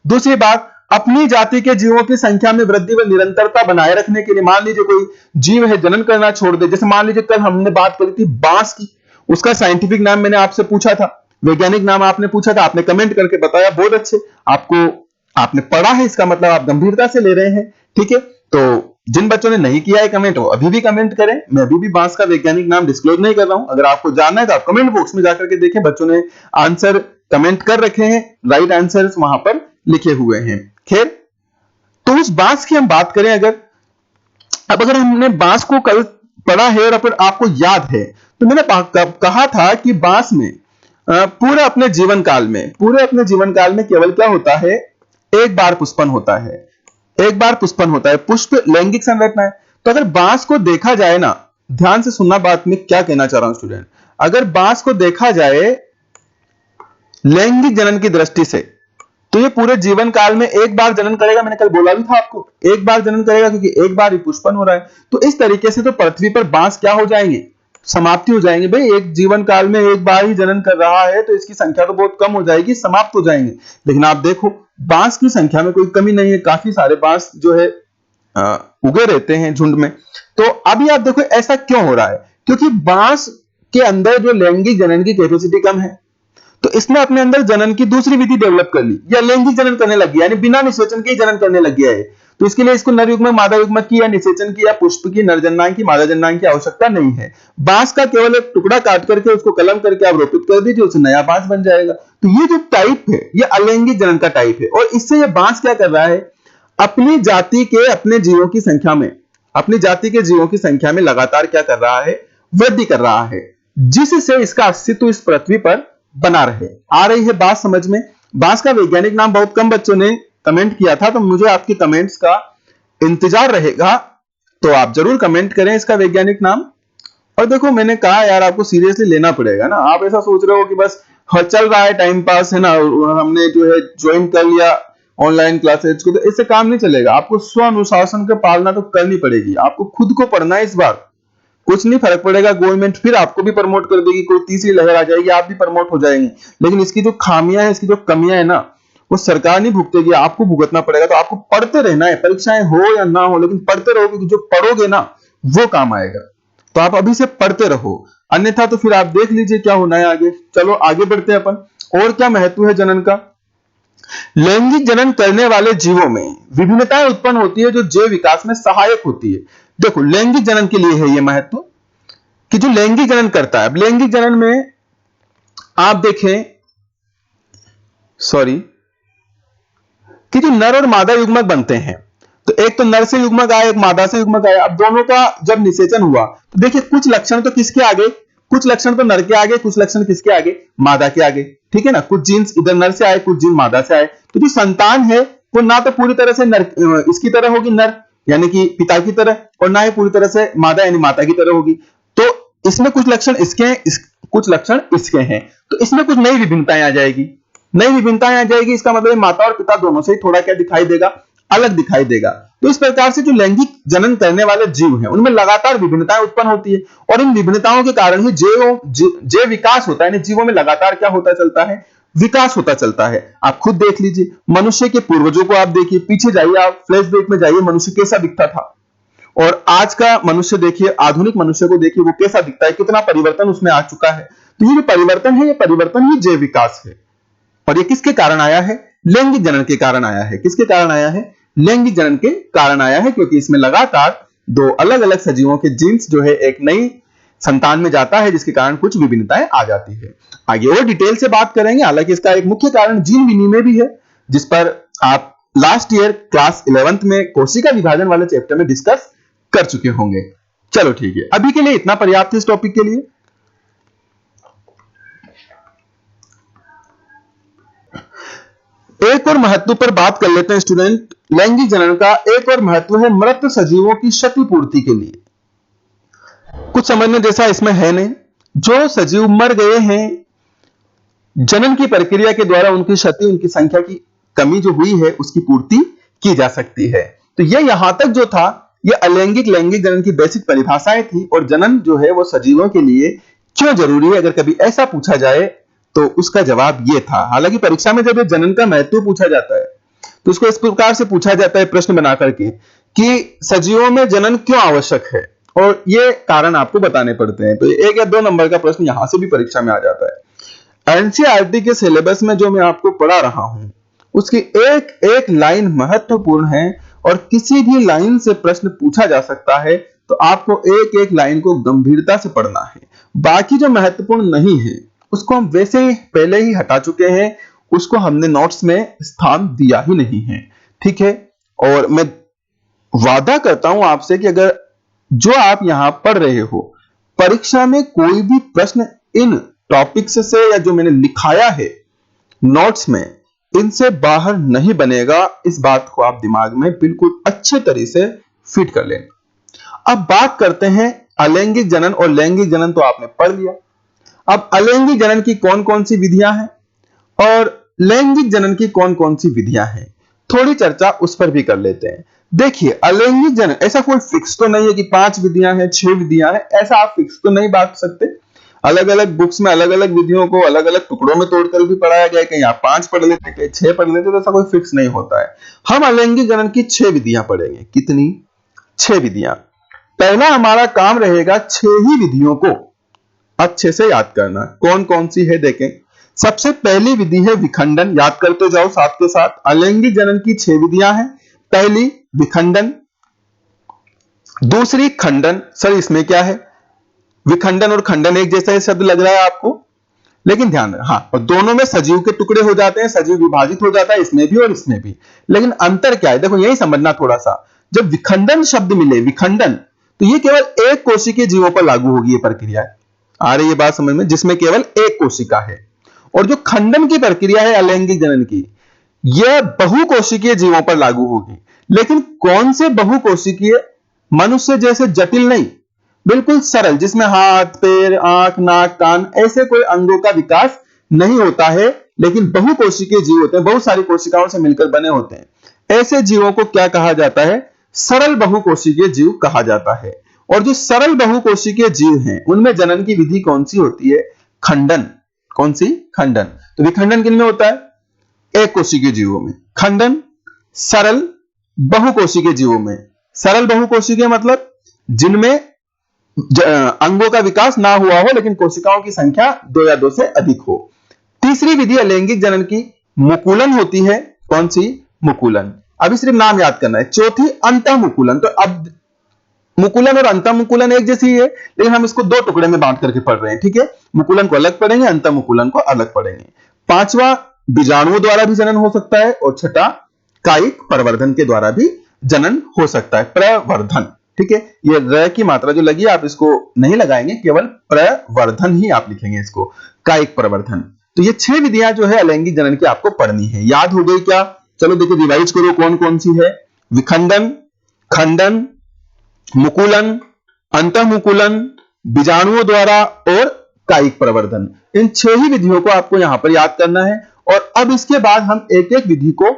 दूसरी बात, अपनी जाति के जीवों की संख्या में वृद्धि व निरंतरता बनाए रखने के लिए, मान लीजिए कोई जीव है जनन करना छोड़ दे, जैसे मान लीजिए कल हमने बात करी थी बांस की, उसका साइंटिफिक नाम मैंने आपसे पूछा था, वैज्ञानिक नाम आपने पूछा था, आपने कमेंट करके बताया, बहुत अच्छे, आपने पढ़ा है, इसका मतलब आप गंभीरता से ले रहे हैं, ठीक है। तो जिन बच्चों ने नहीं किया है कमेंट, वो अभी भी कमेंट करें। मैं अभी भी बांस का वैज्ञानिक नाम डिस्क्लोज नहीं कर रहा हूं, अगर आपको जानना है तो आप कमेंट बॉक्स में जाकर के देखें, बच्चों ने आंसर कमेंट कर रखे हैं, राइट आंसर्स वहां पर लिखे हुए हैं। खैर, तो उस बांस की हम बात करें, अगर हमने बांस को कल पढ़ा है और अगर आपको याद है तो मैंने कहा था कि बांस में पूरे अपने जीवन काल में केवल क्या होता है? एक बार पुष्पन होता है, पुष्प लैंगिक संरचना है। तो अगर बांस को देखा जाए ना, ध्यान से सुनना बात में क्या कहना चाह रहा हूं स्टूडेंट, अगर बांस को देखा जाए लैंगिक जनन की दृष्टि से तो ये पूरे जीवन काल में एक बार जनन करेगा। मैंने कल बोला भी था आपको, एक बार जनन करेगा, क्योंकि एक बार ही पुष्पन हो रहा है। तो इस तरीके से तो पृथ्वी पर बांस क्या हो जाएंगे? समाप्ति हो जाएंगे। भाई एक जीवन काल में एक बार ही जनन कर रहा है तो इसकी संख्या तो बहुत कम हो जाएगी, समाप्त हो जाएंगे। लेकिन आप देखो बांस की संख्या में कोई कमी नहीं है, काफी सारे बांस जो है उगे रहते हैं झुंड में। तो अभी आप देखो ऐसा क्यों हो रहा है? क्योंकि बांस के अंदर जो लैंगिक जनन की कैपेसिटी कम है, तो इसने अपने अंदर जनन की दूसरी विधि डेवलप कर ली, या लैंगिक जनन करने लग गया, यानी बिना निषेचन के ही जनन करने लग गया है। तो इसके लिए इसको नर युग्मक मादा युग्मक की या निषेचन की या पुष्प की नर जननांग की मादा जननांग की आवश्यकता नहीं है। बांस का केवल एक टुकड़ा काट करके उसको कलम करके आप रोपित कर दीजिए, उससे नया बांस बन जाएगा। तो ये जो टाइप है ये अलैंगिक जनन का टाइप है, और इससे ये बांस क्या कर रहा है? अपनी जाति के अपने जीवों की संख्या में, अपनी जाति के जीवों की संख्या में लगातार क्या कर रहा है? वृद्धि कर रहा है, जिससे इसका अस्तित्व इस पृथ्वी पर बना रहे। आ रही है बात समझ में? बांस का वैज्ञानिक नाम बहुत कम बच्चों ने कमेंट किया था, तो मुझे आपके कमेंट्स का इंतजार रहेगा, तो आप जरूर कमेंट करें इसका वैज्ञानिक नाम। और देखो मैंने कहा यार आपको सीरियसली लेना पड़ेगा ना, आप ऐसा सोच रहे हो कि बस चल रहा है टाइम पास, है ना, हमने जो है ज्वाइन कर लिया ऑनलाइन क्लासेज को, तो इससे काम नहीं चलेगा। आपको स्व अनुशासन का पालना तो करनी पड़ेगी, आपको खुद को पढ़ना है। इस बार कुछ नहीं फर्क पड़ेगा, गवर्नमेंट फिर आपको भी प्रमोट कर देगी, कोई तीसरी लहर आ जाएगी, आप भी प्रमोट हो जाएंगे, लेकिन इसकी जो खामियां है, इसकी जो कमियां है ना, वो सरकार नहीं भुगतेगी, आपको भुगतना पड़ेगा। तो आपको पढ़ते रहना है, परीक्षाएं हो या ना हो, लेकिन पढ़ते रहो, क्योंकि जो पढ़ोगे ना वो काम आएगा। तो आप अभी से पढ़ते रहो, अन्यथा तो फिर आप देख लीजिए क्या होना है आगे। चलो आगे बढ़ते हैं अपन। और क्या महत्व है जनन का? लैंगिक जनन करने वाले जीवों में विभिन्नताएं उत्पन्न होती है जो जैव विकास में सहायक होती है। देखो लैंगिक जनन के लिए है यह महत्व कि जो लैंगिक जनन करता है, अब लैंगिक जनन में आप देखें कि जो नर और मादा युग्मक बनते हैं, तो एक तो नर से युग्मक आया, एक मादा से युग्मक आया। अब दोनों का जब निषेचन हुआ तो देखिए कुछ लक्षण तो किसके आगे, कुछ लक्षण तो नर के आगे, कुछ लक्षण किसके आगे, मादा के आगे। ठीक है ना, कुछ जीन्स इधर नर से आए, कुछ जीन मादा से आए। तो जो संतान है वो ना तो पूरी तरह से नर इसकी तरह होगी, नर यानी कि पिता की तरह, और ना ही पूरी तरह से मादा यानी माता की तरह होगी। तो इसमें कुछ लक्षण इसके हैं, कुछ लक्षण इसके हैं, तो इसमें कुछ नई विभिन्नताएं आ जाएगी। नई विभिन्नताएं आ जाएगी, इसका मतलब माता और पिता दोनों से ही थोड़ा क्या दिखाई देगा, अलग दिखाई देगा। तो इस प्रकार से जो लैंगिक जनन करने वाले जीव हैं उनमें लगातार विभिन्नताएं उत्पन्न होती है, और इन विभिन्नताओं के कारण ही जैव विकास होता है। जीवों में लगातार क्या होता चलता है, विकास होता चलता है। आप खुद देख लीजिए, मनुष्य के पूर्वजों को आप देखिए, पीछे जाइए आप, फ्लैशबैक में जाइए, मनुष्य कैसा दिखता था, और आज का मनुष्य देखिए, आधुनिक मनुष्य को देखिए, वो कैसा दिखता है, कितना परिवर्तन उसमें आ चुका है। तो ये जो परिवर्तन है, ये परिवर्तन ही जैव विकास है। और ये किसके कारण आया है? लैंगिक जनन के कारण आया है। किसके कारण आया है? लैंगिक जनन के कारण आया है, क्योंकि इसमें लगातार दो अलग अलग सजीवों के जीन्स जो है एक नई संतान में जाता है, जिसके कारण कुछ विभिन्नताएं आ जाती है। आगे और डिटेल से बात करेंगे। हालांकि इसका एक मुख्य कारण जीन विनिमय भी है, जिस पर आप लास्ट ईयर क्लास 11th में कोशिका विभाजन वाले चैप्टर में डिस्कस कर चुके होंगे। चलो ठीक है, अभी के लिए इतना पर्याप्त है इस टॉपिक के लिए। एक और महत्व पर बात कर लेते हैं स्टूडेंट। लैंगिक जनन का एक और महत्व है मृत सजीवों की क्षतिपूर्ति के लिए। कुछ समझने जैसा इसमें है नहीं। जो सजीव मर गए हैं, जनन की प्रक्रिया के द्वारा उनकी क्षति, उनकी संख्या की कमी जो हुई है, उसकी पूर्ति की जा सकती है। तो यह यहां तक जो था, यह अलैंगिक लैंगिक जनन की बेसिक परिभाषाएं थी। और जनन जो है वो सजीवों के लिए क्यों जरूरी है, अगर कभी ऐसा पूछा जाए तो उसका जवाब यह था। हालांकि परीक्षा में जब ये जनन का महत्व पूछा जाता है तो उसको इस प्रकार से पूछा जाता है प्रश्न बना करके कि सजीवों में जनन क्यों आवश्यक है, और ये कारण आपको बताने पड़ते हैं। तो 1 या 2 नंबर का प्रश्न यहां से भी परीक्षा में आ जाता है। एनसीईआरटी के सिलेबस में जो मैं आपको पढ़ा रहा हूं उसकी एक एक लाइन महत्वपूर्ण है, और किसी भी लाइन से प्रश्न पूछा जा सकता है। तो आपको एक एक लाइन को गंभीरता से पढ़ना है। बाकी जो महत्वपूर्ण नहीं है उसको हम वैसे ही पहले ही हटा चुके हैं, उसको हमने नोट्स में स्थान दिया ही नहीं है। ठीक है, और मैं वादा करता हूं आपसे कि अगर जो आप यहां पढ़ रहे हो, परीक्षा में कोई भी प्रश्न इन टॉपिक्स से या जो मैंने लिखाया है नोट्स में, इनसे बाहर नहीं बनेगा। इस बात को आप दिमाग में बिल्कुल अच्छे तरीके से फिट कर लें। अब बात करते हैं अलैंगिक जनन और लैंगिक जनन, तो आपने पढ़ लिया। अब अलैंगिक जनन की कौन कौन सी विधियां हैं और लैंगिक जनन की कौन कौन सी विधियां हैं, थोड़ी चर्चा उस पर भी कर लेते हैं। देखिए, अलैंगिक जनन ऐसा कोई फिक्स तो नहीं है कि 5 विधियां हैं, 6 विधियां हैं, ऐसा आप फिक्स तो नहीं बांट सकते। अलग अलग बुक्स में अलग अलग विधियों को अलग अलग टुकड़ों में तोड़कर भी पढ़ाया गया है। कहीं आप 5 पढ़ लेते, कहीं 6 पढ़ लेते, तो ऐसा कोई फिक्स नहीं होता है। हम अलैंगिक जनन की 6 विधियां पढ़ेंगे। कितनी? 6 विधियां। पहला हमारा काम रहेगा 6 ही विधियों को अच्छे से याद करना। कौन कौन सी है देखें। सबसे पहली विधि है विखंडन, याद करते जाओ साथ के साथ। अलैंगिक जनन की 6 विधियां हैं। पहली विखंडन, दूसरी खंडन। सर इसमें क्या है? विखंडन और खंडन एक जैसा ही शब्द लग रहा है आपको, लेकिन ध्यान रहे, हाँ, और दोनों में सजीव के टुकड़े हो जाते हैं, सजीव विभाजित हो जाता है, इसमें भी और इसमें भी। लेकिन अंतर क्या है, देखो यही समझना थोड़ा सा। जब विखंडन शब्द मिले, विखंडन, तो ये केवल एक कोशिकीय जीवों पर लागू होगी ये प्रक्रिया। आ रही है बात समझ में? जिसमें केवल एक कोशिका है। और जो खंडन की प्रक्रिया है अलैंगिक जनन की, यह बहुकोशिकीय जीवों पर लागू होगी। लेकिन कौन से बहुकोशिकीय? मनुष्य जैसे जटिल नहीं, बिल्कुल सरल, जिसमें हाथ, पैर, आंख, नाक, कान ऐसे कोई अंगों का विकास नहीं होता है, लेकिन बहुकोशिकीय जीव होते हैं, बहुत सारी कोशिकाओं से मिलकर बने होते हैं। ऐसे जीवों को क्या कहा जाता है? सरल बहुकोशिकीय जीव कहा जाता है। और जो सरल बहुकोशिकीय जीव हैं उनमें जनन की विधि कौन सी होती है? खंडन। कौन सी? खंडन। तो विखंडन किन में होता है? एक कोशिकीय जीवों में, खंडन सरल बहुकोशिकीय जीवों में। सरल बहुकोशिकीय मतलब जिनमें अंगों का विकास ना हुआ हो लेकिन कोशिकाओं की संख्या 2 या 2 से अधिक हो। तीसरी विधि अलैंगिक जनन की मुकुलन होती है। कौन सी? मुकुलन। अभी सिर्फ नाम याद करना है। चौथी अंतःमुकुलन। तो अब मुकुलन और अंतःमुकुलन एक जैसी है लेकिन हम इसको दो टुकड़े में बांट करके पढ़ रहे हैं, ठीक है। मुकुलन को अलग पढ़ेंगे, अंतःमुकुलन को अलग पढ़ेंगे। पांचवा बीजाणुओं द्वारा भी जनन हो सकता है और छठा कायिक प्रवर्धन के द्वारा भी जनन हो सकता है, प्रवर्धन, ठीक है। ये र की मात्रा जो लगी आप इसको नहीं लगाएंगे, केवल प्रवर्धन ही आप लिखेंगे इसको, कायिक प्रवर्धन। तो ये 6 विधियां जो है अलैंगिक जनन की आपको पढ़नी है। याद हो गई क्या? चलो देखिए रिवाइज करो कौन कौन सी है। विखंडन, खंडन, मुकुलन, अंतःमुकुलन, बीजाणुओं द्वारा और कायिक प्रवर्धन। इन 6 ही विधियों को आपको यहां पर याद करना है। और अब इसके बाद हम एक एक विधि को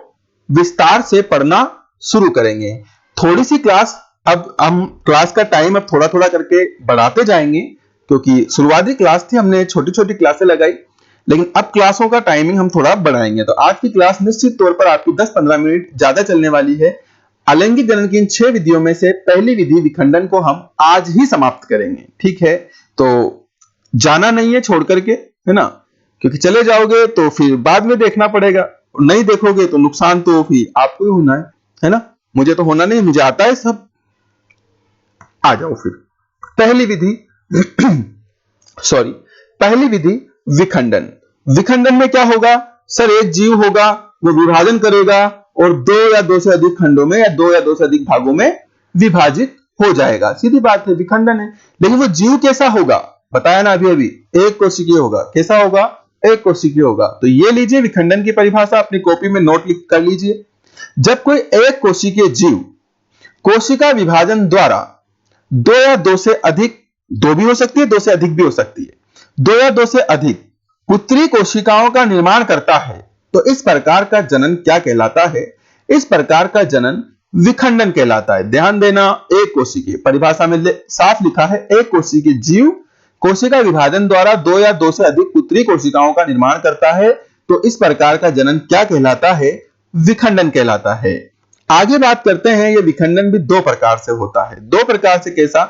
विस्तार से पढ़ना शुरू करेंगे। थोड़ी सी क्लास, अब हम क्लास का टाइम अब थोड़ा थोड़ा करके बढ़ाते जाएंगे क्योंकि शुरुआती क्लास थी, हमने छोटी छोटी क्लासें लगाई, लेकिन अब क्लासों का टाइमिंग हम थोड़ा बढ़ाएंगे। तो आज की क्लास निश्चित तौर पर आपकी 10-15 मिनट ज्यादा चलने वाली है। अलैंगिक जनन की इन 6 विधियों में से पहली विधि विखंडन को हम आज ही समाप्त करेंगे, ठीक है। तो जाना नहीं है छोड़ करके, है ना, क्योंकि चले जाओगे तो फिर बाद में देखना पड़ेगा, नहीं देखोगे तो नुकसान तो फिर आपको ही होना है ना। मुझे तो होना नहीं, मुझे आता है सब। आ जाओ फिर पहली विधि पहली विधि विखंडन। विखंडन में क्या होगा सर? एक जीव होगा, वो विभाजन करेगा और 2 या 2 से अधिक खंडों में या 2 या 2 से अधिक भागों में विभाजित हो जाएगा। सीधी बात है, विखंडन है। लेकिन वो जीव कैसा होगा? बताया ना अभी, एक कोशिकीय होगा। कैसा होगा? एक कोशिकीय होगा। तो ये लीजिए विखंडन की परिभाषा, अपनी कॉपी में नोट लिख कर लीजिए। जब कोई एक कोशिकीय जीव कोशिका विभाजन द्वारा 2 या 2 से अधिक, 2 भी हो सकती है, 2 से अधिक भी हो सकती है, 2 या 2 से अधिक पुत्री कोशिकाओं का निर्माण करता है, तो इस प्रकार का जनन क्या कहलाता है? इस प्रकार का जनन विखंडन कहलाता है। ध्यान देना, एक कोशिकीय, परिभाषा में साफ लिखा है, एक कोशिकीय जीव कोशिका विभाजन द्वारा 2 या 2 से अधिक पुत्री कोशिकाओं का निर्माण करता है, तो इस प्रकार का जनन क्या कहलाता है? विखंडन कहलाता है। आगे बात करते हैं, यह विखंडन भी 2 प्रकार से होता है। 2 प्रकार से कैसा?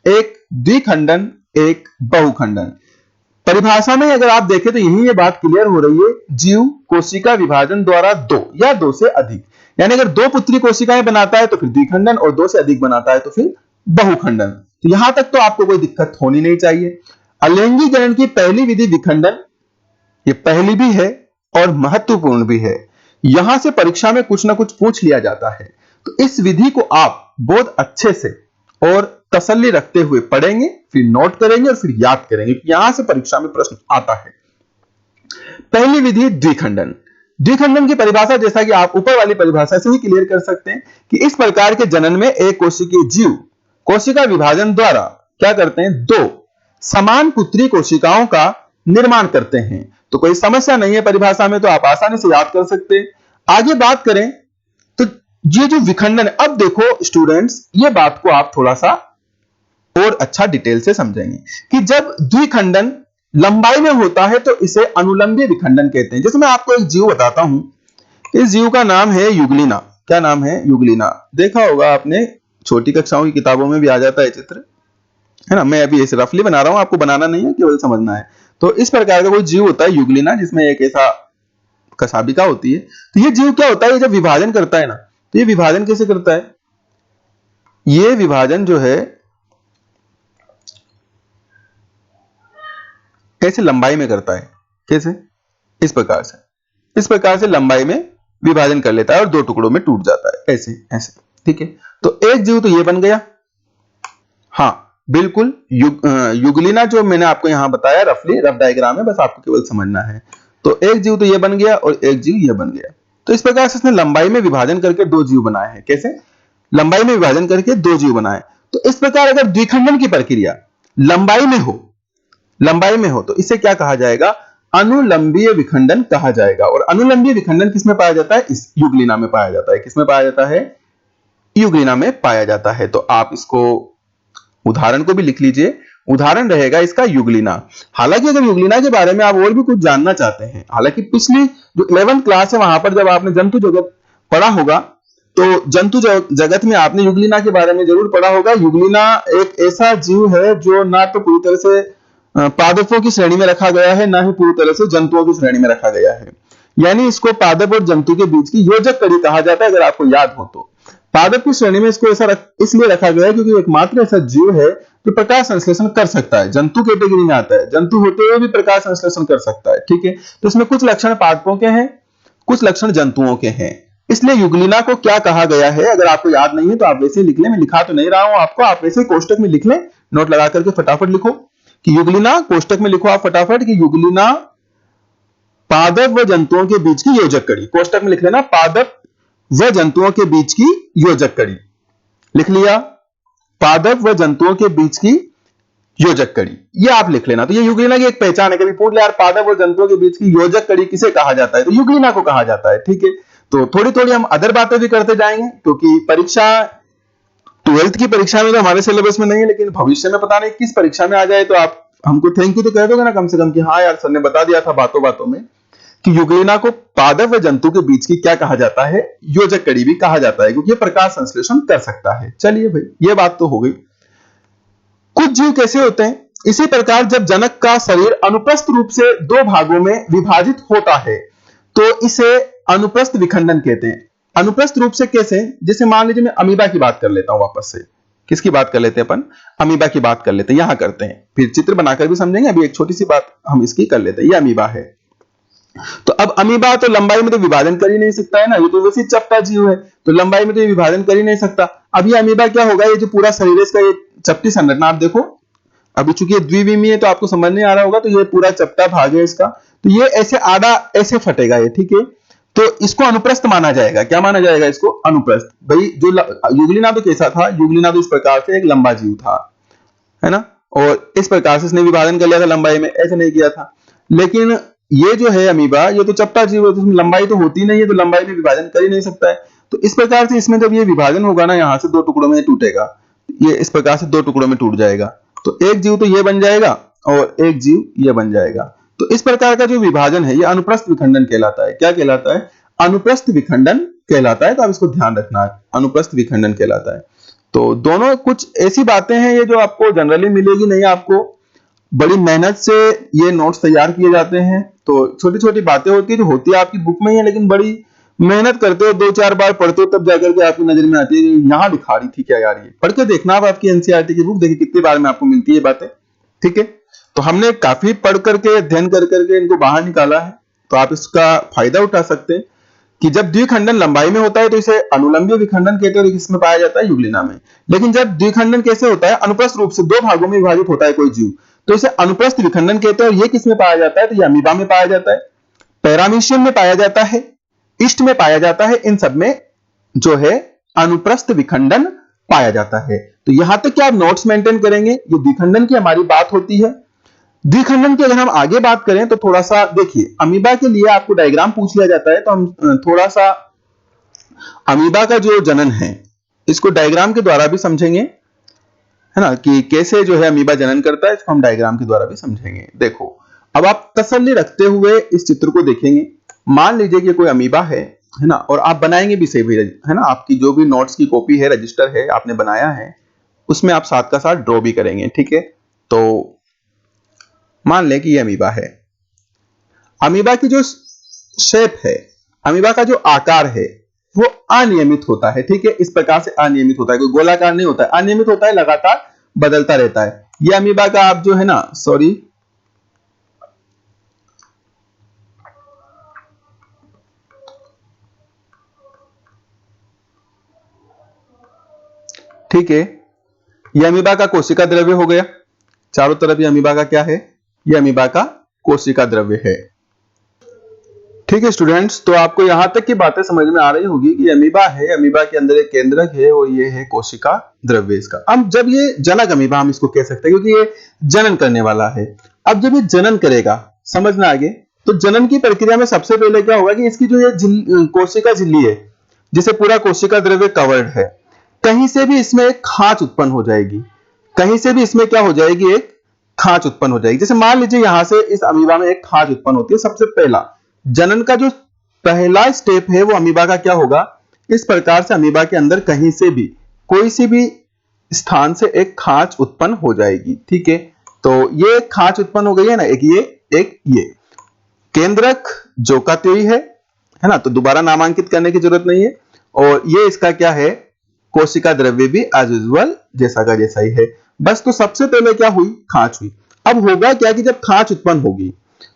एक द्विखंडन, एक बहुखंडन। परिभाषा में अगर आप देखें तो यही ये बात क्लियर हो रही है, जीव कोशिका विभाजन द्वारा 2 या 2 से अधिक, यानी अगर 2 पुत्री कोशिकाएं बनाता है तो फिर द्विखंडन, और 2 से अधिक बनाता है तो फिर बहुखंडन। तो यहां तक तो आपको कोई दिक्कत होनी नहीं चाहिए। अलैंगिक जनन की पहली विधि विखंडन, ये पहली भी है और महत्वपूर्ण भी है। यहां से परीक्षा में कुछ ना कुछ पूछ लिया जाता है, तो इस विधि को आप बहुत अच्छे से और तसल्ली रखते हुए पढ़ेंगे, फिर नोट करेंगे और फिर याद करेंगे कि यहां से परीक्षा में प्रश्न आता है। पहली विधि द्विखंडन। द्विखंडन की परिभाषा जैसा कि आप ऊपर वाली परिभाषा से ही क्लियर कर सकते हैं कि इस प्रकार के जनन में एक कोशिकीय जीव कोशिका विभाजन द्वारा क्या करते हैं? 2 समान पुत्री कोशिकाओं का निर्माण करते हैं। तो कोई समस्या नहीं है परिभाषा में, तो आप आसानी से याद कर सकते हैं। आगे बात करें तो ये जो विखंडन है, अब देखो स्टूडेंट्स, ये बात को आप थोड़ा सा और अच्छा डिटेल से समझेंगे कि जब द्विखंडन लंबाई में होता है तो इसे अनुलंबीय विखंडन कहते हैं। जैसे मैं आपको एक जीव बताता हूं, इस जीव का नाम है युगलिना। क्या नाम है? युगलिना। देखा होगा आपने, छोटी कक्षाओं की किताबों में भी आ जाता है चित्र, है ना। मैं अभी ऐसे रफली बना रहा हूं, आपको बनाना नहीं है, केवल समझना है। तो इस प्रकार का कोई जीव होता है युगलिना, जिसमें एक ऐसा कशाभिका होती है। तो ये जीव क्या होता है, जब विभाजन करता है ना, तो ये विभाजन कैसे करता है? ये विभाजन जो है कैसे लंबाई में करता है? कैसे? इस प्रकार से लंबाई में विभाजन कर लेता है और 2 टुकड़ों में टूट जाता है, ऐसे ऐसे, ठीक है। तो एक जीव तो ये बन गया, हाँ बिल्कुल। युगलिना जो मैंने आपको यहां बताया रफली, रफ डायग्राम है, बस आपको केवल समझना है। तो एक जीव तो ये बन गया और एक जीव ये बन गया। तो इस प्रकार से इसने लंबाई में विभाजन करके 2 जीव बनाए हैं। कैसे? लंबाई में विभाजन करके 2 जीव बनाए। तो इस प्रकार अगर द्विखंडन की प्रक्रिया लंबाई में हो तो इसे क्या कहा जाएगा? अनुलंबीय विखंडन कहा जाएगा। और अनुलंबीय विखंडन किसमें पाया जाता है? इस युगलिना में पाया जाता है। किसमें पाया जाता है? युगलिना में पाया जाता है। तो आप इसको उदाहरण को भी लिख लीजिए। उदाहरण रहेगा इसका युगलिना। हालांकि अगर युगलिना के बारे में आप और भी कुछ जानना चाहते हैं, हालांकि पिछली जो 11th क्लास है वहां पर जब आपने जंतु जगत पढ़ा होगा तो जंतु जगत में आपने युगलिना के बारे में जरूर पढ़ा होगा। युगलिना एक ऐसा जीव है जो ना तो पूरी तरह से पादपों की श्रेणी में रखा गया है, ना ही पूरी तरह से जंतुओं की श्रेणी में रखा गया है। यानी इसको पादप और जंतु के बीच की योजक कड़ी कहा जाता है। अगर आपको याद हो तो पादप की श्रेणी में इसको ऐसा इसलिए रखा गया है क्योंकि एकमात्र ऐसा जीव है जो प्रकाश संश्लेषण कर सकता है। जंतु कैटेगरी में आता है, जंतु होते हुए भी प्रकाश संश्लेषण कर सकता है। ठीक है, तो इसमें कुछ लक्षण पादपों के हैं, कुछ लक्षण जंतुओं के हैं। इसलिए युगलिना को क्या कहा गया है, अगर आपको याद नहीं है तो आप वैसे लिख लें। मैं लिखा तो नहीं रहा हूं आपको, आप वैसे कोष्टक में लिख लें, नोट लगा करके फटाफट लिखो कि युगलिना, कोष्टक में लिखो आप फटाफट कि युगलिना पादप व जंतुओं के बीच की योजक कड़ी। कोष्टक में लिख लेना पादप व जंतुओं के बीच की योजक कड़ी। लिख लिया, पादप व जंतुओं के बीच की योजक कड़ी, ये आप लिख लेना। तो ये युगलिना की एक पहचान है। कभी पूछ ले यार पादप और जंतुओं के बीच की योजक कड़ी किसे कहा जाता है, तो युगलिना को कहा जाता है। ठीक है, तो थोड़ी थोड़ी हम अदर बातें भी करते जाएंगे क्योंकि परीक्षा 12th की परीक्षा में तो हमारे सिलेबस में नहीं है, लेकिन भविष्य में पता नहीं किस परीक्षा में आ जाए तो आप हमको थैंक यू तो कह दोगे ना कम से कम कि हाँ यार सर ने बता दिया था बातों बातों में कि युगलिना को पादप व जंतु के बीच की क्या कहा जाता है, योजक कड़ी भी कहा जाता है क्योंकि ये प्रकाश संश्लेषण कर सकता है। चलिए भाई, ये बात तो हो गई। कुछ जीव कैसे होते हैं, इसी प्रकार जब जनक का शरीर अनुप्रस्थ रूप से दो भागों में विभाजित होता है तो इसे अनुप्रस्थ विखंडन कहते हैं। अनुप्रस्थ रूप से कैसे, जैसे मान लीजिए मैं अमीबा की बात कर लेता हूं वापस से। किसकी बात कर लेते हैं अपन, अमीबा की बात कर लेते हैं। यहां करते हैं, फिर चित्र बनाकर भी समझेंगे। अभी एक छोटी सी बात हम इसकी कर लेते हैं। ये अमीबा है, तो अब अमीबा तो लंबाई में तो विभाजन कर ही नहीं सकता है ना, ये तो वैसे चपटा जीव है, तो लंबाई में तो ये विभाजन कर ही नहीं सकता। अब ये अमीबा क्या होगा, ये जो पूरा शरीर है इसका ये चपटी संरचना आप देखो, अभी चूंकि ये द्विविमीय है तो आपको समझ नहीं आ रहा होगा, तो ये पूरा चपटा भाग है इसका, तो ये ऐसे आधा ऐसे फटेगा ये। ठीक है, तो इसको अनुप्रस्थ माना जाएगा। क्या माना जाएगा इसको, अनुप्रस्थ। भाई जो युगलिना तो कैसा था, युगलिना तो इस प्रकार से एक लंबा जीव था, है ना, और इस प्रकार से इसने विभाजन कर लिया था लंबाई में, ऐसे नहीं किया था। लेकिन ये जो है अमीबा, ये तो चपटा जीव है, तो लंबाई तो होती नहीं है, तो लंबाई में विभाजन कर ही नहीं सकता है। तो इस प्रकार से इसमें जब ये विभाजन होगा ना, यहां से दो टुकड़ों में टूटेगा, ये इस प्रकार से दो टुकड़ों में टूट जाएगा, तो एक जीव तो ये बन जाएगा और एक जीव ये बन जाएगा। तो इस प्रकार का जो विभाजन है ये अनुप्रस्थ विखंडन कहलाता है। क्या कहलाता है, अनुप्रस्थ विखंडन कहलाता है। तो आप इसको ध्यान रखना है, अनुप्रस्थ विखंडन कहलाता है। तो दोनों कुछ ऐसी बातें हैं ये जो आपको जनरली मिलेगी नहीं, आपको बड़ी मेहनत से ये नोट्स तैयार किए जाते हैं। तो छोटी छोटी बातें होती है जो होती है आपकी बुक में ही है, लेकिन बड़ी मेहनत करते हो, 2-4 बार पढ़ते हो, तब जाकर के आपकी नजर में आती है यहां लिखा रही थी क्या यार। ये पढ़ के देखना आप आपकी एनसीईआरटी की बुक, देखिए कितनी बार में आपको मिलती है बातें। ठीक है, तो हमने काफी पढ़ करके अध्ययन कर करके इनको बाहर निकाला है, तो आप इसका फायदा उठा सकते हैं कि जब द्विखंडन लंबाई में होता है तो इसे अनुलंबीय विखंडन कहते हैं और इसमें पाया जाता है युगलिना में। लेकिन जब द्विखंडन कैसे होता है, अनुप्रस्थ रूप से दो भागों में विभाजित होता है कोई जीव, तो इसे अनुप्रस्थ विखंडन कहते हैं। और ये किसमें पाया जाता है, तो ये अमीबा में पाया जाता है, पैरामीशियम में पाया जाता है, ईस्ट में पाया जाता है। इन सब में जो है अनुप्रस्थ विखंडन पाया जाता है। तो यहां तक क्या आप नोट्स मेंटेन करेंगे, ये द्विखंडन की हमारी बात होती है। द्विखंडन की अगर हम आगे बात करें तो थोड़ा सा देखिए, अमीबा के लिए आपको डायग्राम पूछ लिया जाता है, तो हम थोड़ा सा अमीबा का जो जनन है इसको डायग्राम के द्वारा भी समझेंगे, है ना, कि कैसे जो है अमीबा जनन करता है, इसको हम डायग्राम के द्वारा भी समझेंगे। देखो, अब आप तसल्ली रखते हुए इस चित्र को देखेंगे। मान लीजिए कि कोई अमीबा है ना, और आप बनाएंगे भी सही, है ना, आपकी जो भी नोट्स की कॉपी है, रजिस्टर है आपने बनाया है, उसमें आप साथ का साथ ड्रॉ भी करेंगे। ठीक है, तो मान लें कि ये अमीबा है। अमीबा की जो शेप है, अमीबा का जो आकार है वो अनियमित होता है। ठीक है, इस प्रकार से अनियमित होता है, कोई गोलाकार नहीं होता है, अनियमित होता है, लगातार बदलता रहता है। ये अमीबा का आप जो है ना, सॉरी, ठीक है, ये अमीबा का कोशिका द्रव्य हो गया। चारों तरफ ये अमीबा का क्या है, ये अमीबा का कोशिका द्रव्य है। ठीक है स्टूडेंट्स, तो आपको यहां तक की बातें समझ में आ रही होगी कि अमीबा है, अमीबा के अंदर एक केंद्रक है और ये है कोशिका द्रव्य इसका। अब जब ये जनक अमीबा हम इसको कह सकते हैं क्योंकि ये जनन करने वाला है। अब जब ये जनन करेगा, समझना आगे, तो जनन की प्रक्रिया में सबसे पहले क्या होगा कि इसकी जो ये कोशिका झिल्ली है, जिसे पूरा कोशिका द्रव्य कवर्ड है, कहीं से भी इसमें एक खांच उत्पन्न हो जाएगी, कहीं से भी इसमें क्या हो जाएगी, एक खांच उत्पन्न हो जाएगी। जैसे मान लीजिए यहां से इस अमीबा में एक खांच उत्पन्न होती है। सबसे पहला जनन का जो पहला स्टेप है वो अमीबा का क्या होगा, इस प्रकार से अमीबा के अंदर कहीं से भी कोई सी भी स्थान से एक खांच उत्पन्न हो जाएगी। ठीक है, तो ये खांच उत्पन्न हो गई है ना, एक ये केंद्रक जोकात्योई है ना, तो दोबारा नामांकित करने की जरूरत नहीं है। और ये इसका क्या है, कोशिका द्रव्य भी एज यूजुअल जैसा का जैसा ही है। बस तो सबसे पहले क्या हुई, खांच हुई। अब होगा क्या कि जब खांच उत्पन्न होगी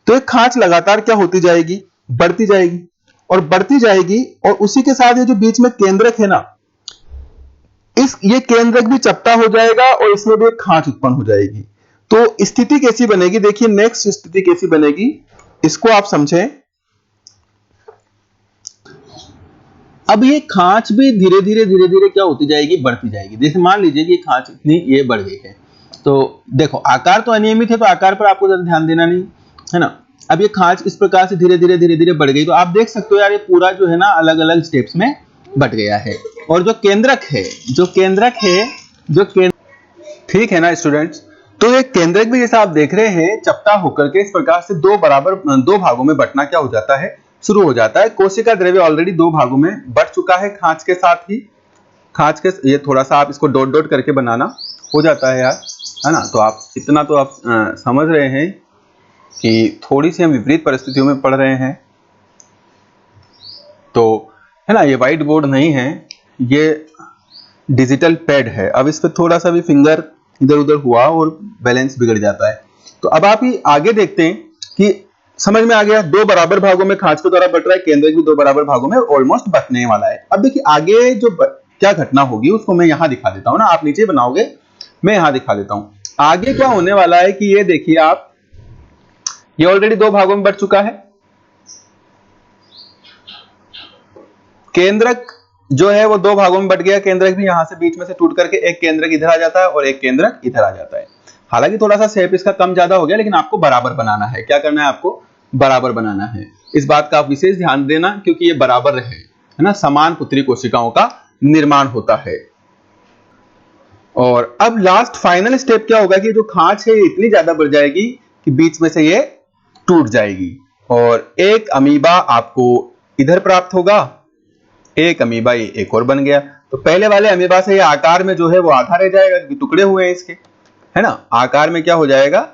तो एक खांच लगातार क्या होती जाएगी, बढ़ती जाएगी और बढ़ती जाएगी, और उसी के साथ ये जो बीच में केंद्रक है ना, ये केंद्रक भी चपटा हो जाएगा और इसमें भी एक खांच उत्पन्न हो जाएगी। तो स्थिति कैसी बनेगी, देखिए नेक्स्ट स्थिति कैसी बनेगी, इसको आप समझें। अब ये खांच भी धीरे धीरे क्या होती जाएगी, बढ़ती जाएगी। जैसे मान लीजिए कि खांच इतनी ये बढ़ गई है, तो देखो आकार तो अनियमित है, तो आकार पर आपको ज्यादा ध्यान देना नहीं है ना। अब ये खांच इस प्रकार से धीरे धीरे बढ़ गई, तो आप देख सकते हो यार ये पूरा जो है ना अलग अलग स्टेप्स में बट गया है। और जो केंद्रक है ठीक है ना स्टूडेंट्स, तो ये केंद्रक भी जैसा आप देख रहे हैं चपटा होकर के इस प्रकार से दो भागों में बटना क्या हो जाता है, शुरू हो जाता है। कोशिका द्रव्य ऑलरेडी दो भागों में बट चुका है खांच के साथ ही। खांच के ये थोड़ा सा आप इसको डॉट डॉट करके बनाना हो जाता है यार, है ना। तो आप इतना तो आप समझ रहे हैं कि थोड़ी सी हम विपरीत परिस्थितियों में पढ़ रहे हैं, तो है ना। ये व्हाइट बोर्ड नहीं है, ये डिजिटल पैड है। अब इस पर थोड़ा सा भी फिंगर इधर उधर हुआ और बैलेंस बिगड़ जाता है। तो अब आप ही आगे देखते हैं कि समझ में आ गया, दो बराबर भागों में खांच के द्वारा बट रहा है, केंद्रक भी दो बराबर भागों में ऑलमोस्ट बटने वाला है। अब देखिए आगे जो क्या घटना होगी उसको मैं यहां दिखा देता हूं ना, आप नीचे बनाओगे, मैं यहां दिखा देता हूं। आगे क्या होने वाला है कि ये देखिए आप, ये ऑलरेडी दो भागों में बट चुका है। केंद्रक जो है वो दो भागों में बट गया, केंद्रक भी यहां से बीच में से टूट करके एक केंद्रक इधर आ जाता है और एक केंद्रक इधर आ जाता है। हालांकि थोड़ा सा शेप इसका कम ज्यादा हो गया, लेकिन आपको बराबर बनाना है। क्या करना है, आपको बराबर बनाना है। इस बात का आप विशेष ध्यान देना, क्योंकि ये बराबर रहे, है ना, समान पुत्री कोशिकाओं का निर्माण होता है। और अब लास्ट फाइनल स्टेप क्या होगा कि जो खांच है ये इतनी ज्यादा बढ़ जाएगी कि बीच में से ये टूट जाएगी और एक अमीबा आपको इधर प्राप्त होगा, एक अमीबा ये एक और बन गया। तो पहले वाले अमीबा से ये आकार में जो है वो आधा रह जाएगा, क्योंकि टुकड़े हुए हैं इसके, है ना। आकार में क्या हो जाएगा,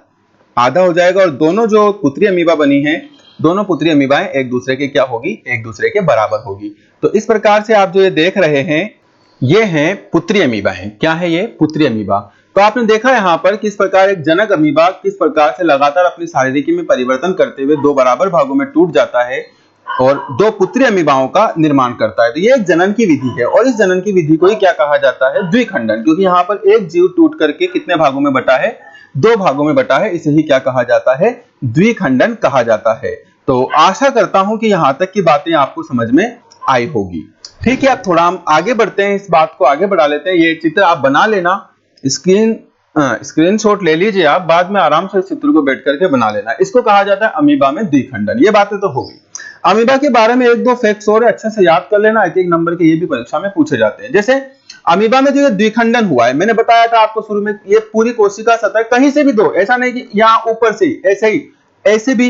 आधा हो जाएगा। और दोनों जो पुत्री अमीबा बनी है, दोनों पुत्री अमीबाएं एक दूसरे के क्या होगी, एक दूसरे के बराबर होगी। तो इस प्रकार से आप जो ये देख रहे हैं ये हैं पुत्री अमीबाएं। क्या है ये, पुत्री अमीबा। तो आपने देखा यहां पर किस प्रकार एक जनक अमीबा किस प्रकार से लगातार अपनी शारीरिकी में परिवर्तन करते हुए दो बराबर भागों में टूट जाता है और दो पुत्री अमीबाओं का निर्माण करता है। तो ये एक जनन की विधि है, और इस जनन की विधि को ही क्या कहा जाता है, द्विखंडन। क्योंकि यहाँ पर एक जीव टूट करके कितने भागों में बटा है, दो भागों में बटा है, इसे ही क्या कहा जाता है, द्विखंडन कहा जाता है। तो आशा करता हूं कि यहां तक की बातें आपको समझ में आई होगी। ठीक है, अब थोड़ा हम आगे बढ़ते हैं, इस बात को आगे बढ़ा लेते हैं। ये चित्र आप बना लेना, स्क्रीनशॉट ले लीजिए आप, बाद में आराम से इस चित्र को बैठ करके बना लेना। इसको कहा जाता है अमीबा में द्विखंडन। ये बातें तो हो गई। अमीबा के बारे में एक दो फैक्ट्स और अच्छे से याद कर लेना, एक एक नंबर के ये भी परीक्षा में पूछे जाते हैं। जैसे अमीबा में जो ये द्विखंडन हुआ है, मैंने बताया था आपको शुरू में, ये पूरी कोशिका सतह कहीं से भी दो, ऐसा नहीं कि यहां ऊपर से ऐसे ही, ऐसे भी,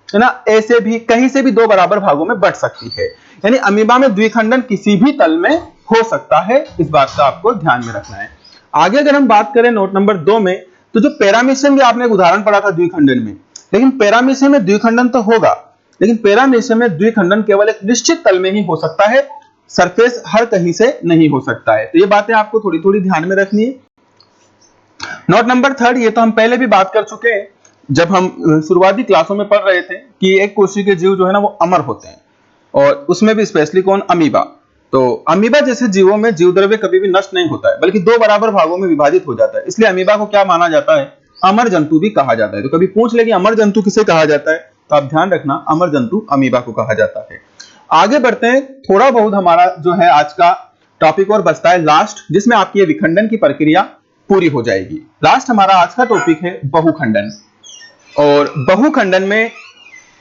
है ना, ऐसे भी, कहीं से भी दो बराबर भागों में बट सकती है। यानी अमीबा में द्विखंडन किसी भी तल में हो सकता है, इस बात का आपको ध्यान में रखना है। आगे अगर हम बात करें नोट नंबर 2 में, तो जो पैरामीशियम, आपने एक उदाहरण पढ़ा था द्विखंडन में, लेकिन पैरामीशियम में द्विखंडन तो होगा, लेकिन पैरामीशियम में द्विखंडन केवल एक निश्चित तल में ही हो सकता है, सरफेस हर कहीं से नहीं हो सकता है। तो ये बातें आपको थोड़ी थोड़ी ध्यान में रखनी है। नोट नंबर 3, ये तो हम पहले भी बात कर चुके हैं जब हम शुरुआती क्लासों में पढ़ रहे थे कि एक कोशिकीय जीव जो है ना वो अमर होते हैं, और उसमें भी स्पेशली कौन, अमीबा। तो अमीबा जैसे जीवों में जीव द्रव्य कभी भी नष्ट नहीं होता है, बल्कि दो बराबर भागों में विभाजित हो जाता है। इसलिए अमीबा को क्या माना जाता है, अमर जंतु भी कहा जाता है। तो कभी पूछ ले कि अमर जंतु किसे कहा जाता है, तो आप ध्यान रखना अमर जंतु अमीबा को कहा जाता है। आगे बढ़ते हैं, थोड़ा बहुत हमारा जो है आज का टॉपिक और बचता है लास्ट, जिसमें आपकी ये विखंडन की प्रक्रिया पूरी हो जाएगी। लास्ट हमारा आज का टॉपिक है बहुखंडन। और बहुखंडन में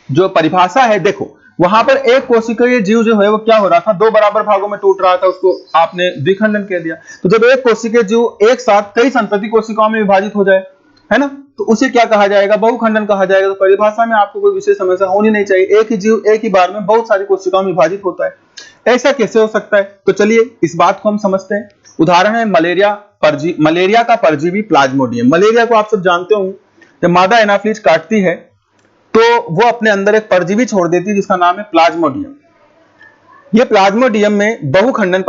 जो परिभाषा है, देखो वहां पर एक कोशिकीय जीव जो है वो क्या हो रहा था, दो बराबर भागों में टूट रहा था, उसको आपने द्विखंडन कह दिया। तो जब एक कोशिकीय जीव एक साथ कई संतति कोशिकाओं में विभाजित हो जाए है ना, तो उसे क्या कहा जाएगा, बहुखंडन कहा जाएगा। तो परिभाषा में आपको कोई विशेष समस्या होनी नहीं चाहिए, एक ही जीव एक ही बार में बहुत सारी कोशिकाओं में विभाजित होता है, ऐसा कैसे हो सकता है। तो चलिए इस बात को हम समझते हैं। उदाहरण है मलेरिया का परजीवी प्लाज्मोडियम। मलेरिया को आप सब जानते होंगे, जब मादा एनाफिलीज काटती है तो वो अपने अंदर एक परजीवी छोड़ देती है जिसका नाम है प्लाज्मोडियम। ये प्लाज्मोडियम में बहुखंडन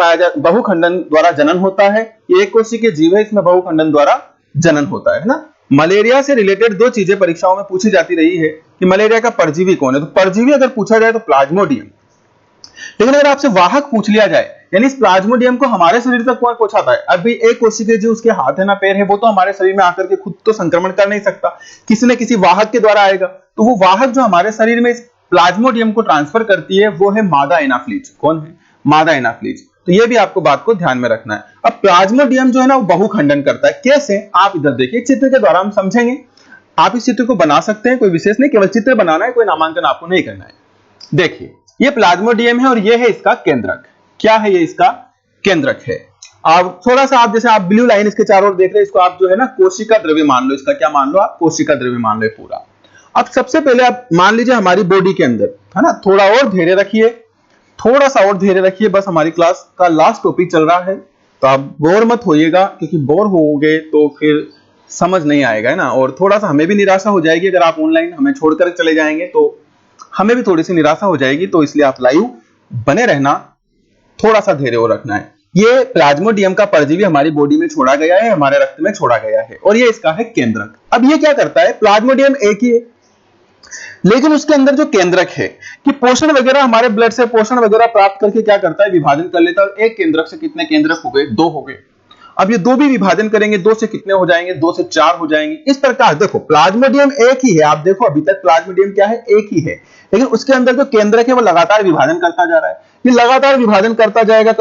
द्वारा जनन होता है। ये एक कोशिकीय जीव है, इसमें बहुखंडन द्वारा जनन होता है ना। मलेरिया से रिलेटेड दो चीजें परीक्षाओं में पूछी जाती रही है कि मलेरिया का परजीवी कौन है। तो परजीवी अगर पूछा जाए तो प्लाज्मोडियम, लेकिन अगर आपसे वाहक पूछ लिया जाए, यानी इस प्लाज्मोडियम को हमारे शरीर तक कौन पहुंचाता है। अभी एक कोशिकीय जीव, उसके हाथ है ना पैर है, वो तो हमारे शरीर में आकर के खुद तो संक्रमण कर नहीं सकता, किसी न किसी वाहक के द्वारा आएगा। तो वो वाहक जो हमारे शरीर में इस प्लाज्मोडियम को ट्रांसफर करती है वो है मादा एनाफिलीज। कौन है, मादा एनाफिलीज। तो ये भी आपको बात को ध्यान में रखना है। अब प्लाज्मोडियम जो है ना वो बहुखंडन करता है। कैसे, आप इधर देखिए, चित्र के द्वारा हम समझेंगे। आप इस चित्र को बना सकते हैं, कोई विशेष नहीं, केवल चित्र बनाना है, कोई नामांकन आपको नहीं करना है। देखिए ये प्लाज्मोडियम है और ये है इसका केंद्रक। क्या है, ये इसका केंद्रक है। अब थोड़ा सा आप जैसे आप ब्लू लाइन इसके चारों ओर देख रहे हैं, इसको आप जो है ना कोशिका द्रव्य मान लो। इसका क्या मान लो आप, कोशिका द्रव्य मान लो पूरा। अब सबसे पहले आप मान लीजिए हमारी बॉडी के अंदर है ना, थोड़ा और धैर्य रखिए, थोड़ा सा और धैर्य रखिए, बस हमारी क्लास का लास्ट टॉपिक चल रहा है, तो आप बोर मत होइएगा, क्योंकि बोर होगे तो फिर समझ नहीं आएगा, है ना। और थोड़ा सा हमें भी निराशा हो जाएगी, अगर आप ऑनलाइन हमें छोड़कर चले जाएंगे तो हमें भी थोड़ी सी निराशा हो जाएगी। तो इसलिए आप लाइव बने रहना, थोड़ा सा धैर्य और रखना है। ये प्लाज्मोडियम का परजीवी हमारी बॉडी में छोड़ा गया है, हमारे रक्त में छोड़ा गया है, और ये इसका है केंद्रक। अब ये क्या करता है, प्लाज्मोडियम एक ही है, लेकिन उसके अंदर जो केंद्रक है कि पोषण वगैरह, हमारे ब्लड से पोषण वगैरह प्राप्त करके क्या करता है, विभाजन कर लेता है। और एक केंद्रक से कितने केंद्रक हो गए, दो हो गए। अब ये दो भी विभाजन करेंगे, दो से कितने हो जाएंगे, दो से चार हो जाएंगे। इस प्रकार देखो प्लाज्मोडियम एक ही है, आप देखो अभी तक प्लाज्मोडियम क्या है, एक ही है, लेकिन उसके अंदर जो केंद्रक है वो लगातार विभाजन करता जा रहा है। ये लगातार विभाजन करता जाएगा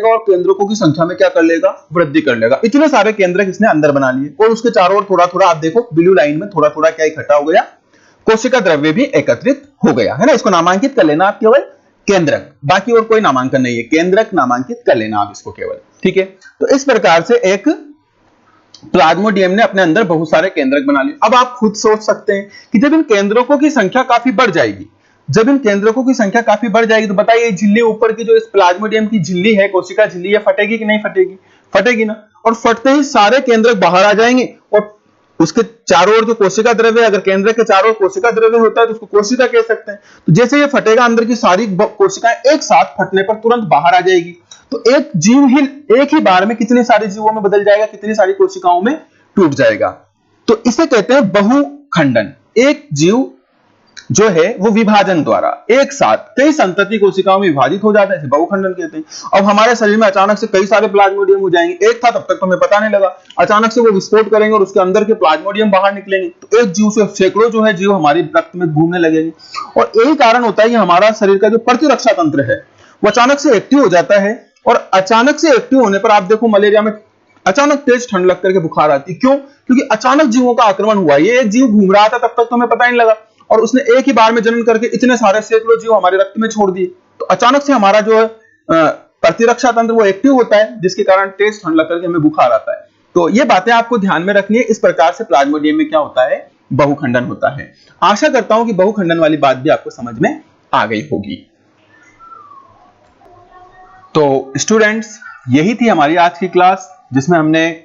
और केंद्रकों की संख्या में क्या कर लेगा, वृद्धि कर लेगा। इतने सारे केंद्रक इसने अंदर बना लिए, और उसके चारों ओर थोड़ा थोड़ा आप देखो ब्लू लाइन में थोड़ा थोड़ा क्या इकट्ठा हो गया, कोशिका द्रव्य भी एकत्रित हो गया, है ना। इसको नामांकित कर लेना आप केवल केंद्रक, बाकी और कोई नामांकन नहीं है, केंद्रक नामांकित कर लेना आप इसको केवल, ठीक है। तो इस प्रकार से एक प्लाज्मोडियम ने अपने अंदर बहुत सारे केंद्रक बना लिए। अब आप खुद सोच सकते हैं कि जब इन केंद्रकों की संख्या काफी बढ़ जाएगी, तो बताइए झिल्ली ऊपर की जो इस प्लाज्मोडियम की झिल्ली है, कोशिका झिल्ली, ये फटेगी कि नहीं फटेगी, फटेगी ना। और फटते ही सारे केंद्रक बाहर आ जाएंगे, और उसके चारों ओर जो कोशिका द्रव्य, अगर केंद्र के चारों ओर कोशिका द्रव्य होता है तो उसको कोशिका कह सकते हैं। तो जैसे ये फटेगा, अंदर की सारी कोशिकाएं एक साथ फटने पर तुरंत बाहर आ जाएगी। तो एक जीव ही एक ही बार में कितने सारे जीवों में बदल जाएगा, कितनी सारी कोशिकाओं में टूट जाएगा। तो इसे कहते हैं बहुखंडन। एक जीव जो है वो विभाजन द्वारा एक साथ कई संतति कोशिकाओं में विभाजित हो जाता है, इसे बहुखंडन कहते हैं। अब हमारे शरीर में अचानक से कई सारे प्लाज्मोडियम हो जाएंगे, एक था तब तक तो हमें पता नहीं लगा, अचानक से वो विस्फोट करेंगे और उसके अंदर के प्लाज्मोडियम बाहर निकलेंगे, तो एक जीव से सैकड़ों जो है जीव हमारे रक्त में घूमने लगेंगे। और यही कारण होता है कि हमारा शरीर का जो प्रतिरक्षा तंत्र है वो अचानक से एक्टिव हो जाता है। और अचानक से एक्टिव होने पर आप देखो मलेरिया में अचानक तेज ठंड लग करके बुखार आती है। क्यों? क्योंकि अचानक जीवों का आक्रमण हुआ। ये एक जीव घूम रहा था तब तक तो हमें पता नहीं लगा, और उसने एक ही बार में जनन करके इतने सारे सैकड़ों जीव हमारे रक्त में छोड़ दिए। तो अचानक से हमारा जो है प्रतिरक्षा तंत्र वो एक्टिव होता है, जिसके कारण तेज ठंड लग करके हमें बुखार आता है। तो ये बातें आपको ध्यान में रखनी है। इस प्रकार से प्लाज्मोडियम में क्या होता है, बहुखंडन होता है। आशा करता हूं कि बहुखंडन वाली बात भी आपको समझ में आ गई होगी। तो स्टूडेंट्स, यही थी हमारी आज की क्लास, जिसमें हमने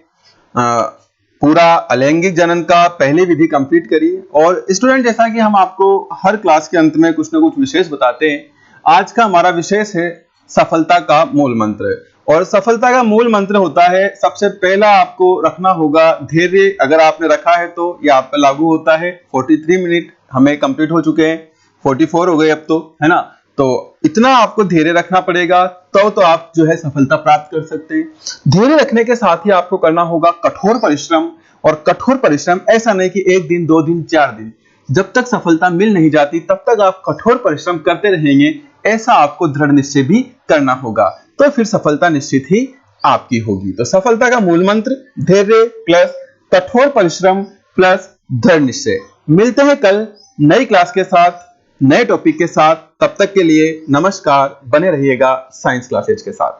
पूरा अलैंगिक जनन का पहली विधि कंप्लीट करी। और स्टूडेंट, जैसा कि हम आपको हर क्लास के अंत में कुछ ना कुछ विशेष बताते हैं, आज का हमारा विशेष है सफलता का मूल मंत्र। और सफलता का मूल मंत्र होता है, सबसे पहला आपको रखना होगा धैर्य। अगर आपने रखा है तो यह आप पे लागू होता है। 43 मिनट हमें कंप्लीट हो चुके हैं, 44 हो गए अब तो, है ना। तो इतना आपको धैर्य रखना पड़ेगा, तो आप जो है सफलता प्राप्त कर सकते हैं। धैर्य रखने के साथ ही आपको करना होगा कठोर परिश्रम। और कठोर परिश्रम ऐसा नहीं कि 1 दिन 2 दिन 4 दिन, जब तक सफलता मिल नहीं जाती तब तक आप कठोर परिश्रम करते रहेंगे, ऐसा आपको दृढ़ निश्चय भी करना होगा। तो फिर सफलता निश्चित ही आपकी होगी। तो सफलता का मूल मंत्र धैर्य प्लस कठोर परिश्रम प्लस दृढ़ निश्चय। मिलते हैं कल नई क्लास के साथ, नए टॉपिक के साथ। तब तक के लिए नमस्कार, बने रहिएगा साइंस क्लासेज के साथ।